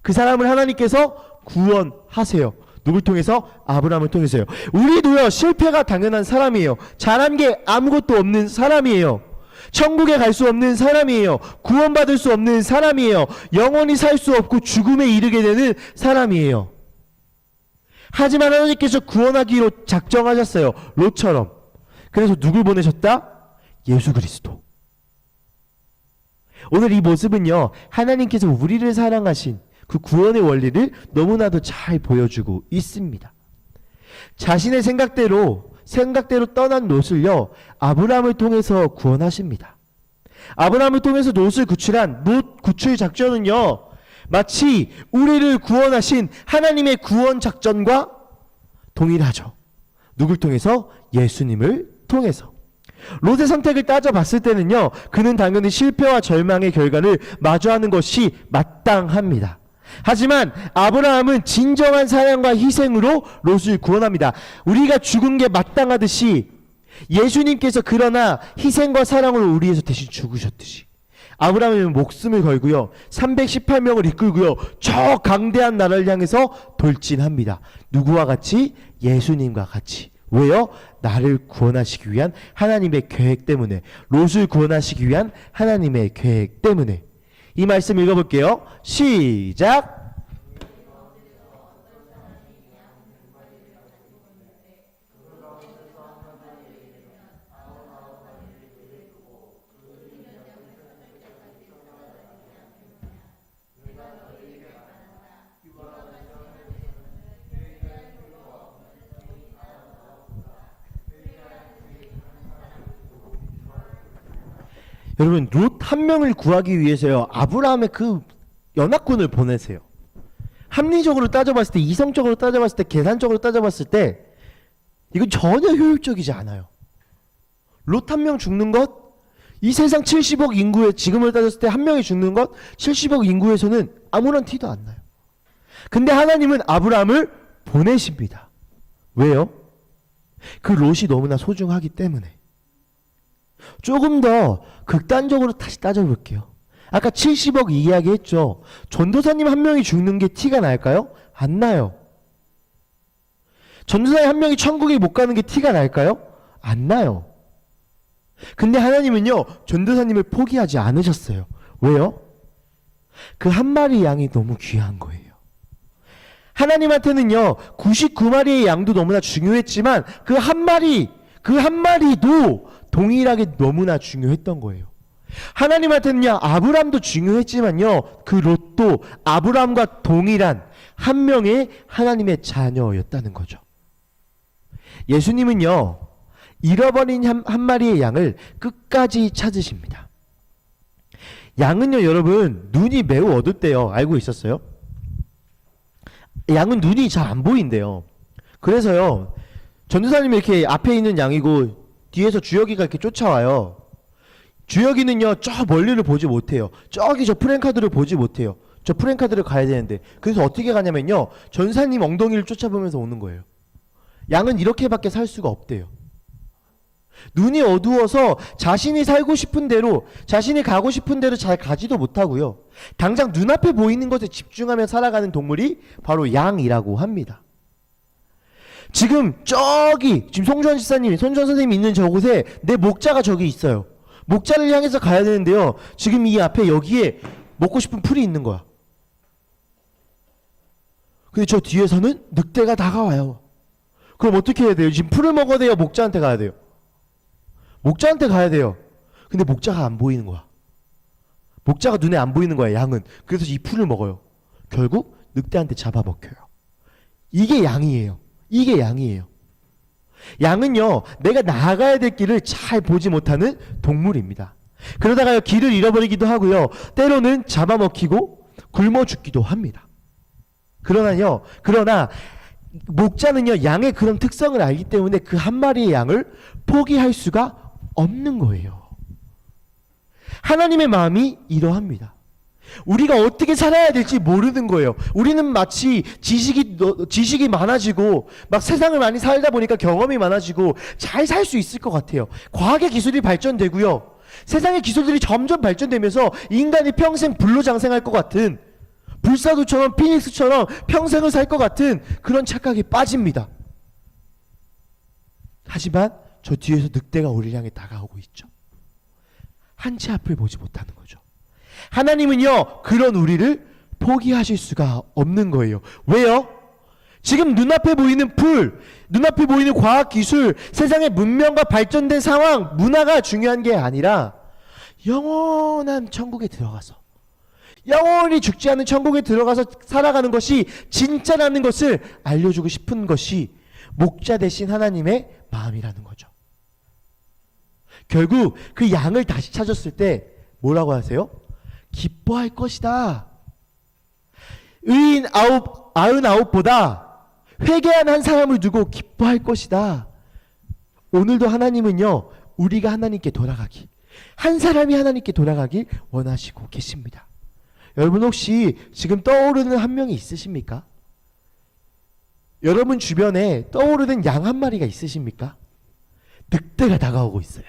Speaker 1: 그 사람을 하나님께서 구원하세요. 누굴 통해서? 아브라함을 통해서요. 우리도요, 실패가 당연한 사람이에요. 잘한 게 아무것도 없는 사람이에요. 천국에 갈 수 없는 사람이에요. 구원받을 수 없는 사람이에요. 영원히 살 수 없고 죽음에 이르게 되는 사람이에요. 하지만 하나님께서 구원하기로 작정하셨어요. 롯처럼. 그래서 누굴 보내셨다? 예수 그리스도. 오늘 이 모습은요, 하나님께서 우리를 사랑하신 그 구원의 원리를 너무나도 잘 보여주고 있습니다. 자신의 생각대로 떠난 롯을요, 아브라함을 통해서 구원하십니다. 아브라함을 통해서 롯을 구출한 롯 구출 작전은요, 마치 우리를 구원하신 하나님의 구원 작전과 동일하죠. 누굴 통해서? 예수님을 통해서. 롯의 선택을 따져봤을 때는요, 그는 당연히 실패와 절망의 결과를 마주하는 것이 마땅합니다. 하지만 아브라함은 진정한 사랑과 희생으로 롯을 구원합니다. 우리가 죽은 게 마땅하듯이 예수님께서 그러나 희생과 사랑으로 우리 위해서 대신 죽으셨듯이 아브라함은 목숨을 걸고요, 318명을 이끌고요, 저 강대한 나라를 향해서 돌진합니다. 누구와 같이? 예수님과 같이. 왜요? 나를 구원하시기 위한 하나님의 계획 때문에, 롯을 구원하시기 위한 하나님의 계획 때문에. 이 말씀 읽어볼게요. 시작. 여러분, 롯 한 명을 구하기 위해서요, 아브라함의 그 연합군을 보내세요. 합리적으로 따져봤을 때, 이성적으로 따져봤을 때, 계산적으로 따져봤을 때 이건 전혀 효율적이지 않아요. 롯 한 명 죽는 것, 이 세상 70억 인구에 지금을 따졌을 때 한 명이 죽는 것, 70억 인구에서는 아무런 티도 안 나요. 근데 하나님은 아브라함을 보내십니다. 왜요? 그 롯이 너무나 소중하기 때문에. 조금 더 극단적으로 다시 따져볼게요. 아까 70억 이야기했죠. 전도사님 한 명이 죽는 게 티가 날까요? 안 나요. 전도사님 한 명이 천국에 못 가는 게 티가 날까요? 안 나요. 근데 하나님은요, 전도사님을 포기하지 않으셨어요. 왜요? 그 한 마리 양이 너무 귀한 거예요. 하나님한테는요, 99마리의 양도 너무나 중요했지만 그 한 마리도 동일하게 너무나 중요했던 거예요. 하나님한테는요, 아브람도 중요했지만요, 그 롯도 아브람과 동일한 한 명의 하나님의 자녀였다는 거죠. 예수님은요, 잃어버린 한 마리의 양을 끝까지 찾으십니다. 양은요, 여러분, 눈이 매우 어둡대요. 알고 있었어요? 양은 눈이 잘 안 보인대요. 그래서요, 전도사님이 이렇게 앞에 있는 양이고 뒤에서 주혁이가 이렇게 쫓아와요. 주혁이는요, 저 멀리를 보지 못해요. 저기 저 프랭카드를 보지 못해요. 저 프랭카드를 가야 되는데, 그래서 어떻게 가냐면요, 전사님 엉덩이를 쫓아보면서 오는 거예요. 양은 이렇게밖에 살 수가 없대요. 눈이 어두워서 자신이 살고 싶은 대로, 자신이 가고 싶은 대로 잘 가지도 못하고요, 당장 눈앞에 보이는 것에 집중하며 살아가는 동물이 바로 양이라고 합니다. 지금 저기 지금 송주환 지사님, 손주환 선생님이 있는 저곳에 내 목자가 저기 있어요. 목자를 향해서 가야 되는데요, 지금 이 앞에 여기에 먹고 싶은 풀이 있는 거야. 근데 저 뒤에서는 늑대가 다가와요. 그럼 어떻게 해야 돼요? 지금 풀을 먹어야 돼요? 목자한테 가야 돼요? 목자한테 가야 돼요. 근데 목자가 안 보이는 거야. 목자가 눈에 안 보이는 거야, 양은. 그래서 이 풀을 먹어요. 결국 늑대한테 잡아먹혀요. 이게 양이에요. 이게 양이에요. 양은요, 내가 나아가야 될 길을 잘 보지 못하는 동물입니다. 그러다가요, 길을 잃어버리기도 하고요, 때로는 잡아먹히고 굶어 죽기도 합니다. 그러나 목자는요, 양의 그런 특성을 알기 때문에 그 한 마리의 양을 포기할 수가 없는 거예요. 하나님의 마음이 이러합니다. 우리가 어떻게 살아야 될지 모르는 거예요. 우리는 마치 지식이 많아지고 막 세상을 많이 살다 보니까 경험이 많아지고 잘 살 수 있을 것 같아요. 과학의 기술이 발전되고요, 세상의 기술들이 점점 발전되면서 인간이 평생 불로장생할 것 같은, 불사두처럼 피닉스처럼 평생을 살 것 같은 그런 착각에 빠집니다. 하지만 저 뒤에서 늑대가 우리를 향해 다가오고 있죠. 한 치 앞을 보지 못하는 거죠. 하나님은요, 그런 우리를 포기하실 수가 없는 거예요. 왜요? 지금 눈앞에 보이는 풀, 눈앞에 보이는 과학기술, 세상의 문명과 발전된 상황, 문화가 중요한 게 아니라 영원한 천국에 들어가서, 영원히 죽지 않은 천국에 들어가서 살아가는 것이 진짜라는 것을 알려주고 싶은 것이 목자 되신 하나님의 마음이라는 거죠. 결국 그 양을 다시 찾았을 때 뭐라고 하세요? 기뻐할 것이다. 의인 99보다 회개한 한 사람을 두고 기뻐할 것이다. 오늘도 하나님은요, 우리가 하나님께 돌아가기, 한 사람이 하나님께 돌아가길 원하시고 계십니다. 여러분, 혹시 지금 떠오르는 한 명이 있으십니까? 여러분 주변에 떠오르는 양 한 마리가 있으십니까? 늑대가 다가오고 있어요.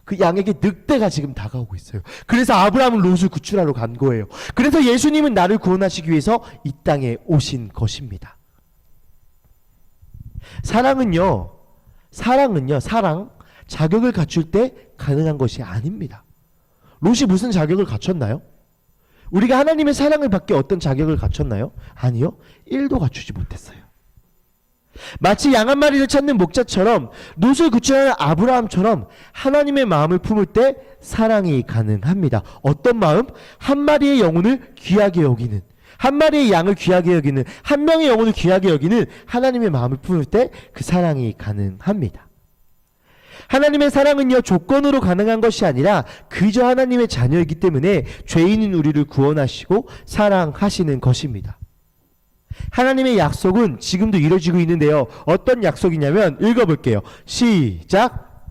Speaker 1: 그 양에게 늑대가 지금 다가오고 있어요. 그래서 아브라함은 롯을 구출하러 간 거예요. 그래서 예수님은 나를 구원하시기 위해서 이 땅에 오신 것입니다. 사랑은요, 자격을 갖출 때 가능한 것이 아닙니다. 롯이 무슨 자격을 갖췄나요? 우리가 하나님의 사랑을 받기 어떤 자격을 갖췄나요? 아니요, 1도 갖추지 못했어요. 마치 양 한 마리를 찾는 목자처럼, 롯을 구출하는 아브라함처럼 하나님의 마음을 품을 때 사랑이 가능합니다. 어떤 마음? 한 마리의 영혼을 귀하게 여기는, 한 마리의 양을 귀하게 여기는, 한 명의 영혼을 귀하게 여기는 하나님의 마음을 품을 때 그 사랑이 가능합니다. 하나님의 사랑은요, 조건으로 가능한 것이 아니라 그저 하나님의 자녀이기 때문에 죄인인 우리를 구원하시고 사랑하시는 것입니다. 하나님의 약속은 지금도 이루어지고 있는데요, 어떤 약속이냐면, 읽어볼게요. 시작.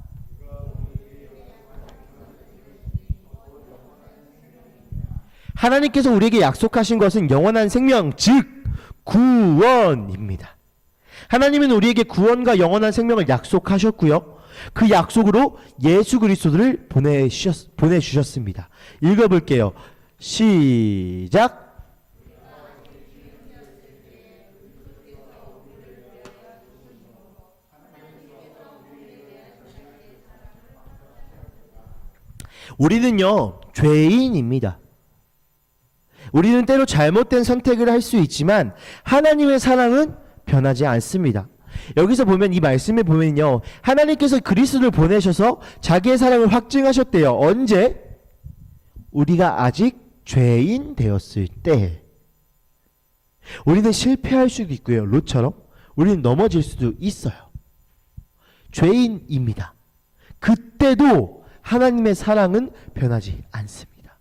Speaker 1: 하나님께서 우리에게 약속하신 것은 영원한 생명, 즉 구원입니다. 하나님은 우리에게 구원과 영원한 생명을 약속하셨고요, 그 약속으로 예수 그리스도를 보내주셨습니다. 읽어볼게요. 시작. 우리는요, 죄인입니다. 우리는 때로 잘못된 선택을 할 수 있지만 하나님의 사랑은 변하지 않습니다. 여기서 보면, 이 말씀에 보면요, 하나님께서 그리스도를 보내셔서 자기의 사랑을 확증하셨대요. 언제? 우리가 아직 죄인 되었을 때. 우리는 실패할 수도 있고요, 롯처럼 우리는 넘어질 수도 있어요. 죄인입니다. 그때도 하나님의 사랑은 변하지 않습니다.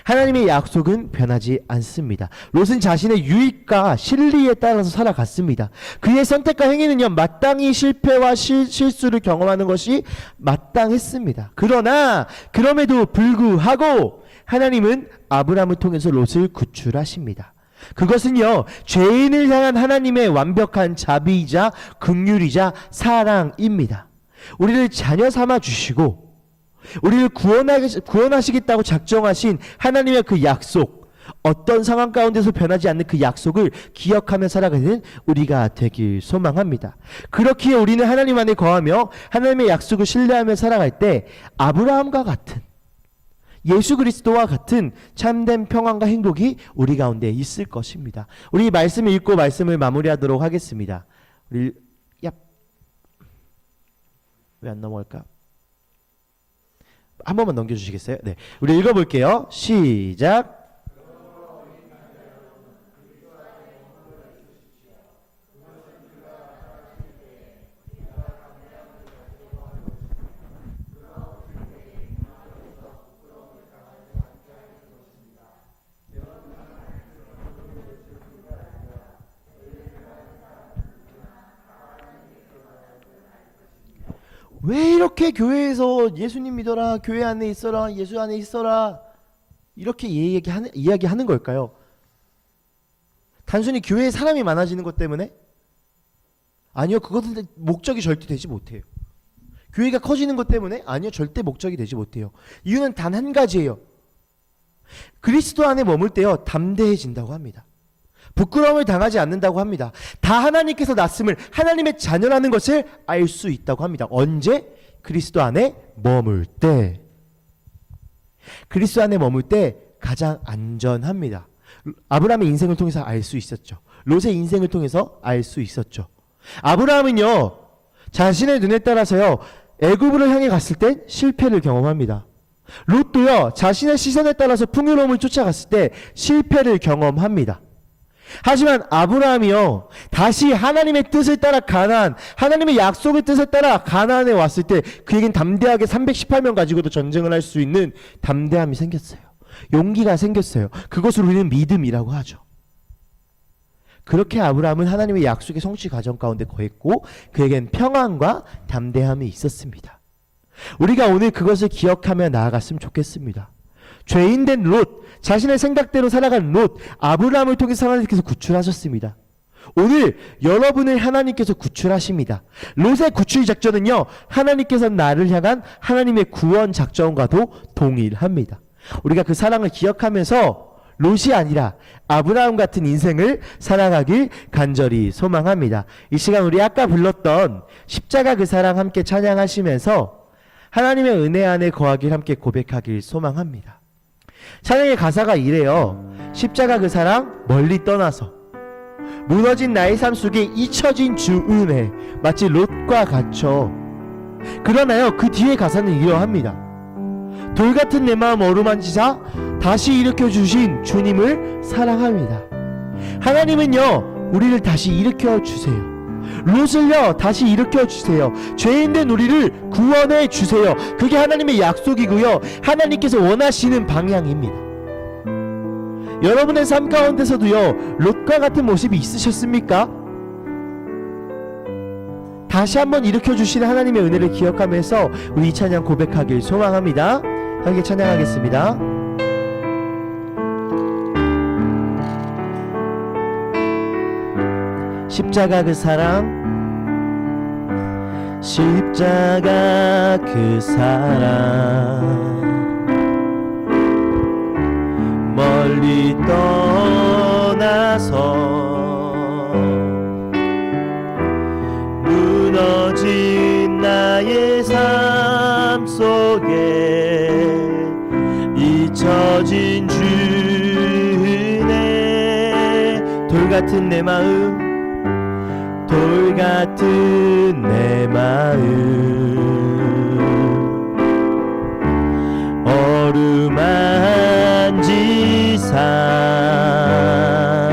Speaker 1: 하나님의 약속은 변하지 않습니다. 롯은 자신의 유익과 실리에 따라서 살아갔습니다. 그의 선택과 행위는요, 마땅히 실패와 실수를 경험하는 것이 마땅했습니다. 그러나 그럼에도 불구하고 하나님은 아브라함을 통해서 롯을 구출하십니다. 그것은요, 죄인을 향한 하나님의 완벽한 자비이자 긍휼이자 사랑입니다. 우리를 자녀 삼아 주시고 우리를 구원하시겠다고 작정하신 하나님의 그 약속, 어떤 상황 가운데서 변하지 않는 그 약속을 기억하며 살아가는 우리가 되길 소망합니다. 그렇기에 우리는 하나님 안에 거하며 하나님의 약속을 신뢰하며 살아갈 때 아브라함과 같은, 예수 그리스도와 같은 참된 평안과 행복이 우리 가운데 있을 것입니다. 우리 말씀을 읽고 말씀을 마무리하도록 하겠습니다. 우리 왜 안 넘어갈까? 한 번만 넘겨주시겠어요? 네, 우리 읽어볼게요. 시작. 왜 이렇게 교회에서 예수님 믿어라, 교회 안에 있어라, 예수 안에 있어라 이렇게 이야기하는 걸까요? 단순히 교회에 사람이 많아지는 것 때문에? 아니요, 그것은 목적이 절대 되지 못해요. 교회가 커지는 것 때문에? 아니요, 절대 목적이 되지 못해요. 이유는 단 한 가지예요. 그리스도 안에 머물 때요, 담대해진다고 합니다. 부끄러움을 당하지 않는다고 합니다. 다 하나님께서 낳았음을, 하나님의 자녀라는 것을 알 수 있다고 합니다. 언제? 그리스도 안에 머물 때. 그리스도 안에 머물 때 가장 안전합니다. 아브라함의 인생을 통해서 알 수 있었죠. 롯의 인생을 통해서 알 수 있었죠. 아브라함은요, 자신의 눈에 따라서요, 애굽으로 향해 갔을 때 실패를 경험합니다. 롯도요, 자신의 시선에 따라서 풍요로움을 쫓아갔을 때 실패를 경험합니다. 하지만 아브라함이요, 다시 하나님의 뜻을 따라 가나안, 하나님의 약속의 뜻을 따라 가나안에 왔을 때 그에겐 담대하게 318명 가지고도 전쟁을 할 수 있는 담대함이 생겼어요. 용기가 생겼어요. 그것을 우리는 믿음이라고 하죠. 그렇게 아브라함은 하나님의 약속의 성취 과정 가운데 거했고 그에겐 평안과 담대함이 있었습니다. 우리가 오늘 그것을 기억하며 나아갔으면 좋겠습니다. 죄인된 롯, 자신의 생각대로 살아간 롯, 아브라함을 통해서 하나님께서 구출하셨습니다. 오늘 여러분을 하나님께서 구출하십니다. 롯의 구출 작전은요, 하나님께서 나를 향한 하나님의 구원 작전과도 동일합니다. 우리가 그 사랑을 기억하면서 롯이 아니라 아브라함 같은 인생을 살아가길 간절히 소망합니다. 이 시간 우리 아까 불렀던 십자가 그 사랑 함께 찬양하시면서 하나님의 은혜 안에 거하길 함께 고백하길 소망합니다. 찬양의 가사가 이래요. 십자가 그 사랑 멀리 떠나서 무너진 나의 삶 속에 잊혀진 주 은혜 마치 롯과 같죠. 그러나요, 그 뒤에 가사는 이러합니다. 돌같은 내 마음 어루만지사 다시 일으켜 주신 주님을 사랑합니다. 하나님은요, 우리를 다시 일으켜 주세요. 롯을요, 다시 일으켜 주세요. 죄인된 우리를 구원해 주세요. 그게 하나님의 약속이고요, 하나님께서 원하시는 방향입니다. 여러분의 삶 가운데서도요, 롯과 같은 모습이 있으셨습니까? 다시 한번 일으켜 주시는 하나님의 은혜를 기억하면서 우리 이 찬양 고백하길 소망합니다. 함께 찬양하겠습니다. 십자가 그 사랑, 십자가 그 사랑, 멀리 떠나서 무너진 나의 삶 속에 잊혀진 주네 돌같은 내 마음 돌같은 내 마음 어루만지사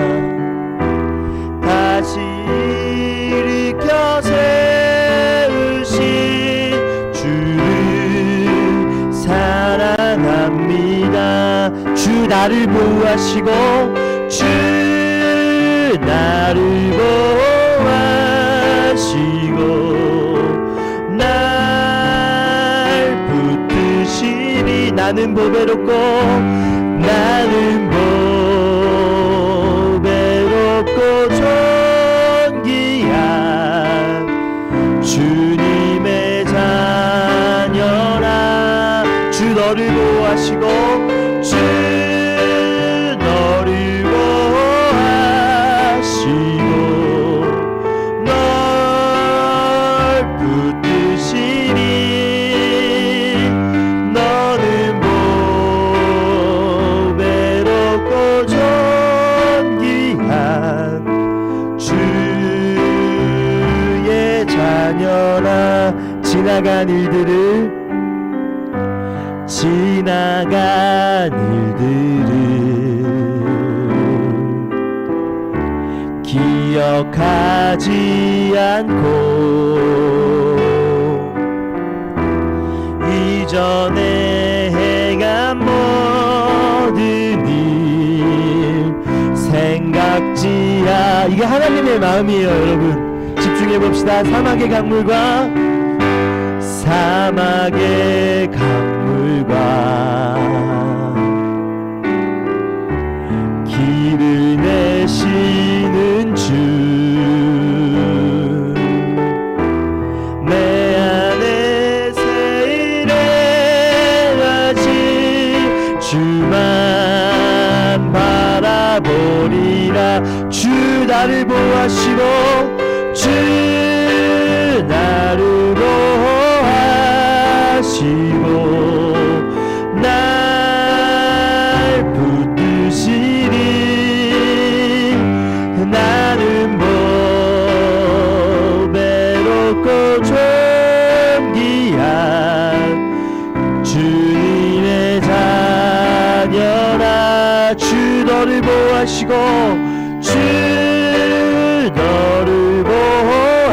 Speaker 1: 다시 일으켜 세우신 주를 사랑합니다. 주 구하시고 주 나를 보호하시고 날 붙드시니 나는 보배롭고 나는 보배롭고 존귀한 주님의 자녀라 주 너를 보호하시고 주 너를 보호하시고 널 붙드시니 너는 보배롭고 존귀한 주의 자녀라 지나간 일들을 기억하지 않고 이전에 행한 모든 일 생각지야 이게 하나님의 마음이에요 여러분 집중해 봅시다 사막의 강물과 길을 내시는 주 내 안에 새 일해야지 주만 바라보리라 주 나를 보호하시고 주 나를 보호하시고 날 붙드시니 나는 보배롭고 존귀한 주님의 자녀라 주 너를 보호하시고 주 너를 보호하시고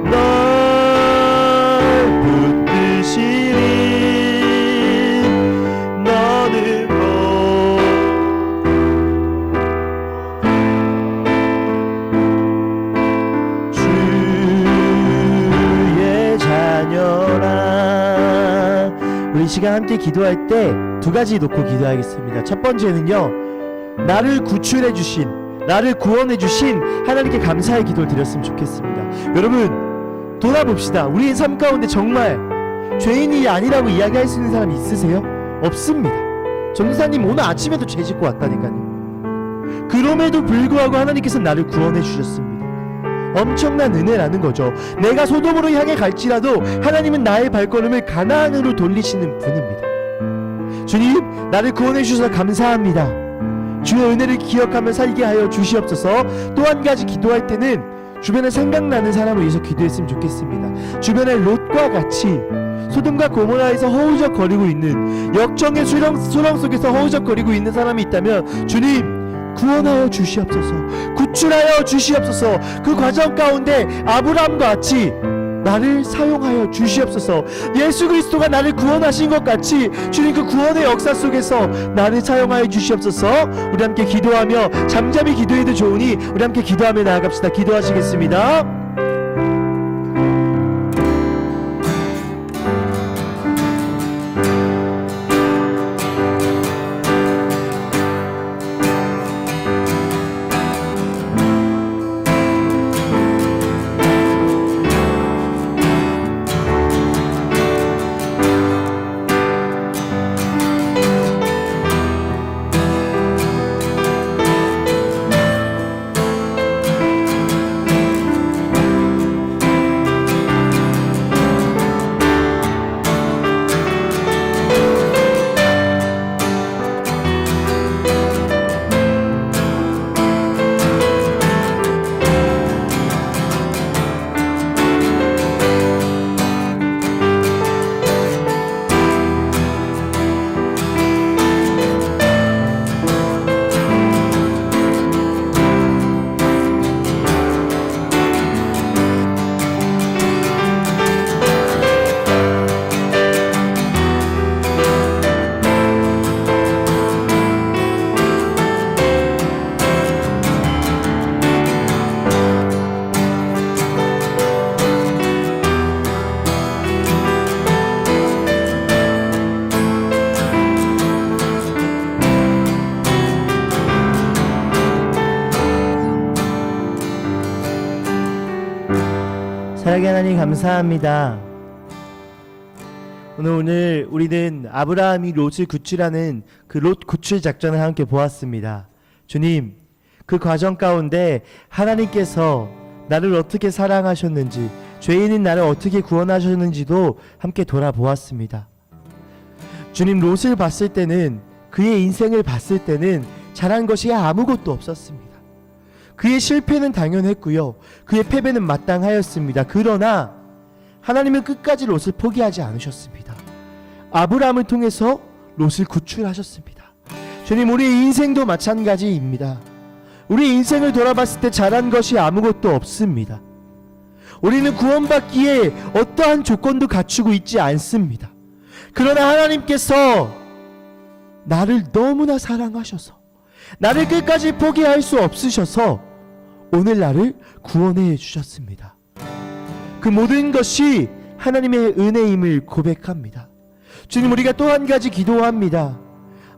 Speaker 1: 널 붙드시니 너는 주의 자녀라 우리 이 시간 함께 기도할 때 두 가지 놓고 기도하겠습니다. 첫 번째는요 나를 구출해 주신 나를 구원해 주신 하나님께 감사의 기도를 드렸으면 좋겠습니다. 여러분 돌아봅시다. 우리의 삶 가운데 정말 죄인이 아니라고 이야기할 수 있는 사람이 있으세요? 없습니다. 전도사님 오늘 아침에도 죄 짓고 왔다니까요. 그럼에도 불구하고 하나님께서 나를 구원해 주셨습니다. 엄청난 은혜라는 거죠. 내가 소돔으로 향해 갈지라도 하나님은 나의 발걸음을 가나안으로 돌리시는 분입니다. 주님 나를 구원해 주셔서 감사합니다. 주의 은혜를 기억하며 살게 하여 주시옵소서. 또 한 가지 기도할 때는 주변에 생각나는 사람을 위해서 기도했으면 좋겠습니다. 주변에 롯과 같이 소돔과 고모라에서 허우적거리고 있는 역정의 수렁 속에서 허우적거리고 있는 사람이 있다면 주님 구원하여 주시옵소서. 구출하여 주시옵소서. 그 과정 가운데 아브라함과 같이 나를 사용하여 주시옵소서. 예수 그리스도가 나를 구원하신 것 같이 주님 그 구원의 역사 속에서 나를 사용하여 주시옵소서. 우리 함께 기도하며 잠잠히 기도해도 좋으니 우리 함께 기도하며 나아갑시다. 기도하시겠습니다. 살아계 하나님 감사합니다. 오늘 우리는 아브라함이 롯을 구출하는 그 롯 구출 작전을 함께 보았습니다. 주님, 그 과정 가운데 하나님께서 나를 어떻게 사랑하셨는지, 죄인인 나를 어떻게 구원하셨는지도 함께 돌아보았습니다. 주님, 롯을 봤을 때는, 그의 인생을 봤을 때는 잘한 것이 아무것도 없었습니다. 그의 실패는 당연했고요, 그의 패배는 마땅하였습니다. 그러나 하나님은 끝까지 롯을 포기하지 않으셨습니다. 아브라함을 통해서 롯을 구출하셨습니다. 주님, 우리의 인생도 마찬가지입니다. 우리의 인생을 돌아봤을 때 잘한 것이 아무것도 없습니다. 우리는 구원받기에 어떠한 조건도 갖추고 있지 않습니다. 그러나 하나님께서 나를 너무나 사랑하셔서, 나를 끝까지 포기할 수 없으셔서 오늘 나를 구원해 주셨습니다. 그 모든 것이 하나님의 은혜임을 고백합니다. 주님, 우리가 또 한 가지 기도합니다.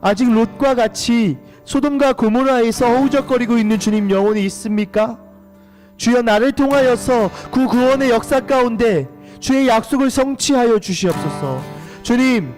Speaker 1: 아직 롯과 같이 소돔과 고모라에서 허우적거리고 있는 주님 영혼이 있습니까? 주여, 나를 통하여서 그 구원의 역사 가운데 주의 약속을 성취하여 주시옵소서. 주님,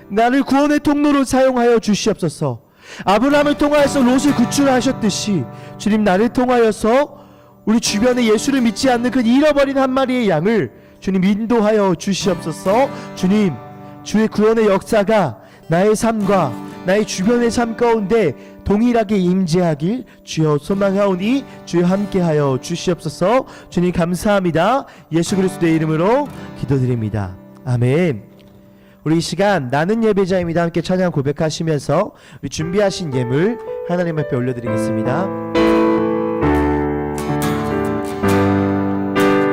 Speaker 1: 나를 구원의 통로로 사용하여 주시옵소서. 아브라함을 통하여서 롯을 구출하셨듯이 주님, 나를 통하여서 우리 주변에 예수를 믿지 않는 그 잃어버린 한 마리의 양을 주님 인도하여 주시옵소서. 주님, 주의 구원의 역사가 나의 삶과 나의 주변의 삶 가운데 동일하게 임재하길 주여 소망하오니 주여 함께하여 주시옵소서. 주님 감사합니다. 예수 그리스도의 이름으로 기도드립니다. 아멘. 우리 이 시간 나는 예배자입니다 함께 찬양 고백하시면서 우리 준비하신 예물 하나님 앞에 올려드리겠습니다.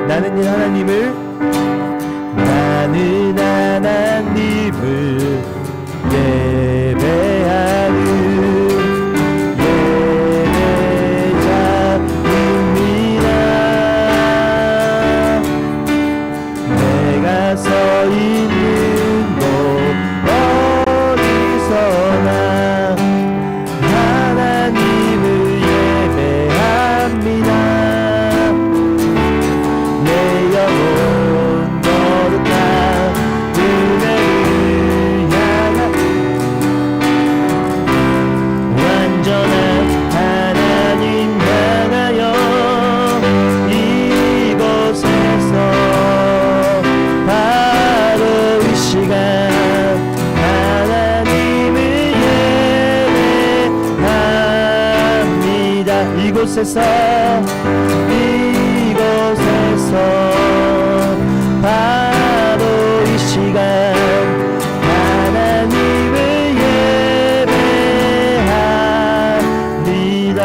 Speaker 1: 나는 하나님을 예배하는 예배자입니다. 내가 서 있는 곳 어디서나 하나님을 예배합니다. 내 영혼 거룩한 은혜를 향한 완전한 하나님 향하여 이곳에서 바로 이 시간 하나님을 예배합니다. 이곳에서 바로 이 시간 하나님을 예배합니다.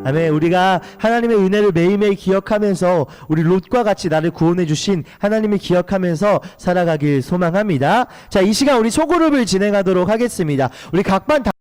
Speaker 1: 아멘. 우리가 하나님의 은혜를 매일매일 기억하면서 우리 롯과 같이 나를 구원해 주신 하나님을 기억하면서 살아가길 소망합니다. 자, 이 시간 우리 소그룹을 진행하도록 하겠습니다. 우리 각반